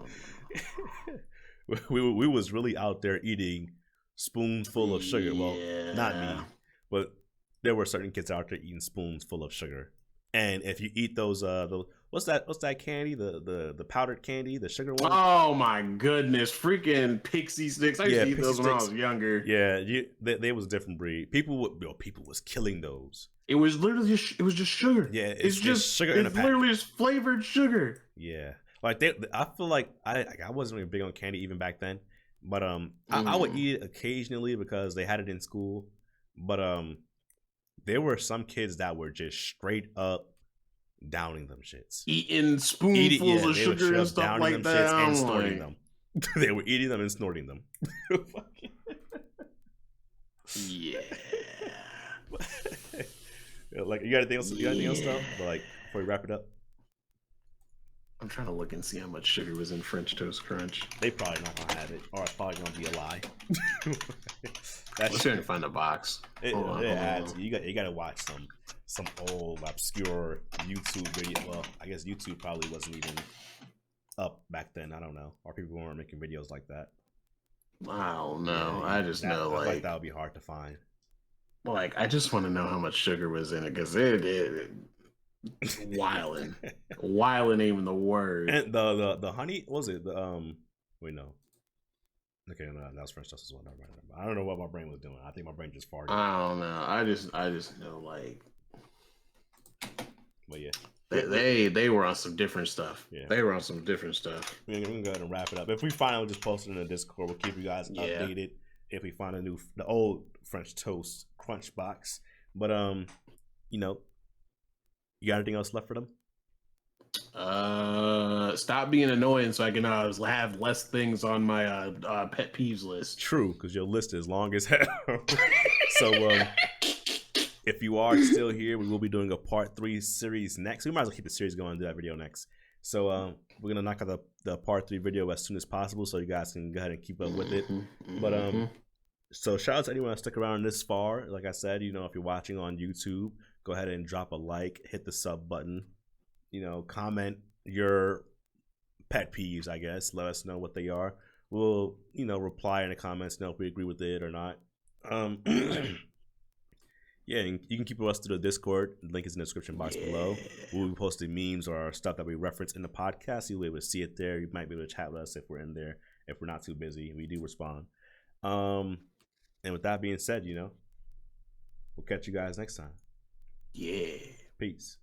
We was really out there eating spoons full of sugar. Well, not me, but there were certain kids out there eating spoons full of sugar. And if you eat those, what's that candy? The powdered candy, the sugar one. Oh my goodness, freaking pixie sticks! I used to eat those when I was younger. Yeah, they was a different breed. People was killing those. It was literally just sugar. Yeah, it's just sugar in a pack. It's literally just flavored sugar. Yeah, like I feel like I wasn't really big on candy even back then, but I would eat it occasionally because they had it in school. But there were some kids that were just straight up downing them shits, eating spoonfuls of sugar and stuff like that, and snorting them. They were eating them and snorting them. Yeah. Like, you got anything else? Though? But like, before we wrap it up, I'm trying to look and see how much sugar was in French Toast Crunch. They probably not gonna have it, or it's probably gonna be a lie. Let's try to find the box. It adds. You gotta watch some old obscure YouTube video. Well, I guess YouTube probably wasn't even up back then. I don't know, or people weren't making videos like that. I don't know. I just know like that would be hard to find. Like, I just want to know how much sugar was in it, because it wildin'. Wildin' ain't even the word. And the honey, what was it? Wait, no. Okay, no, that was French toast as well. Never mind. I don't know what my brain was doing. I think my brain just farted. I don't know. I just know, like. But yeah. They were on some different stuff. Yeah. They were on some different stuff. We're gonna go ahead and wrap it up. If we finally just post it in the Discord, we'll keep you guys updated. If we find the old French toast crunch box. But you got anything else left for them? Stop being annoying so I can have less things on my pet peeves list. True, because your list is long as hell. So if you are still here, we will be doing a part 3 series next. We might as well keep the series going and do that video next. So we're gonna knock out the part 3 video as soon as possible, so you guys can go ahead and keep up with it. But so shout out to anyone that stuck around this far. Like I said, if you're watching on YouTube, go ahead and drop a like, hit the sub button, comment your pet peeves, I guess. Let us know what they are. we'll reply in the comments, if we agree with it or not. Yeah, and you can keep us to the Discord. The link is in the description box below. We'll be posting memes or stuff that we reference in the podcast. You'll be able to see it there. You might be able to chat with us if we're in there. If we're not too busy, we do respond. And with that being said, we'll catch you guys next time. Yeah. Peace.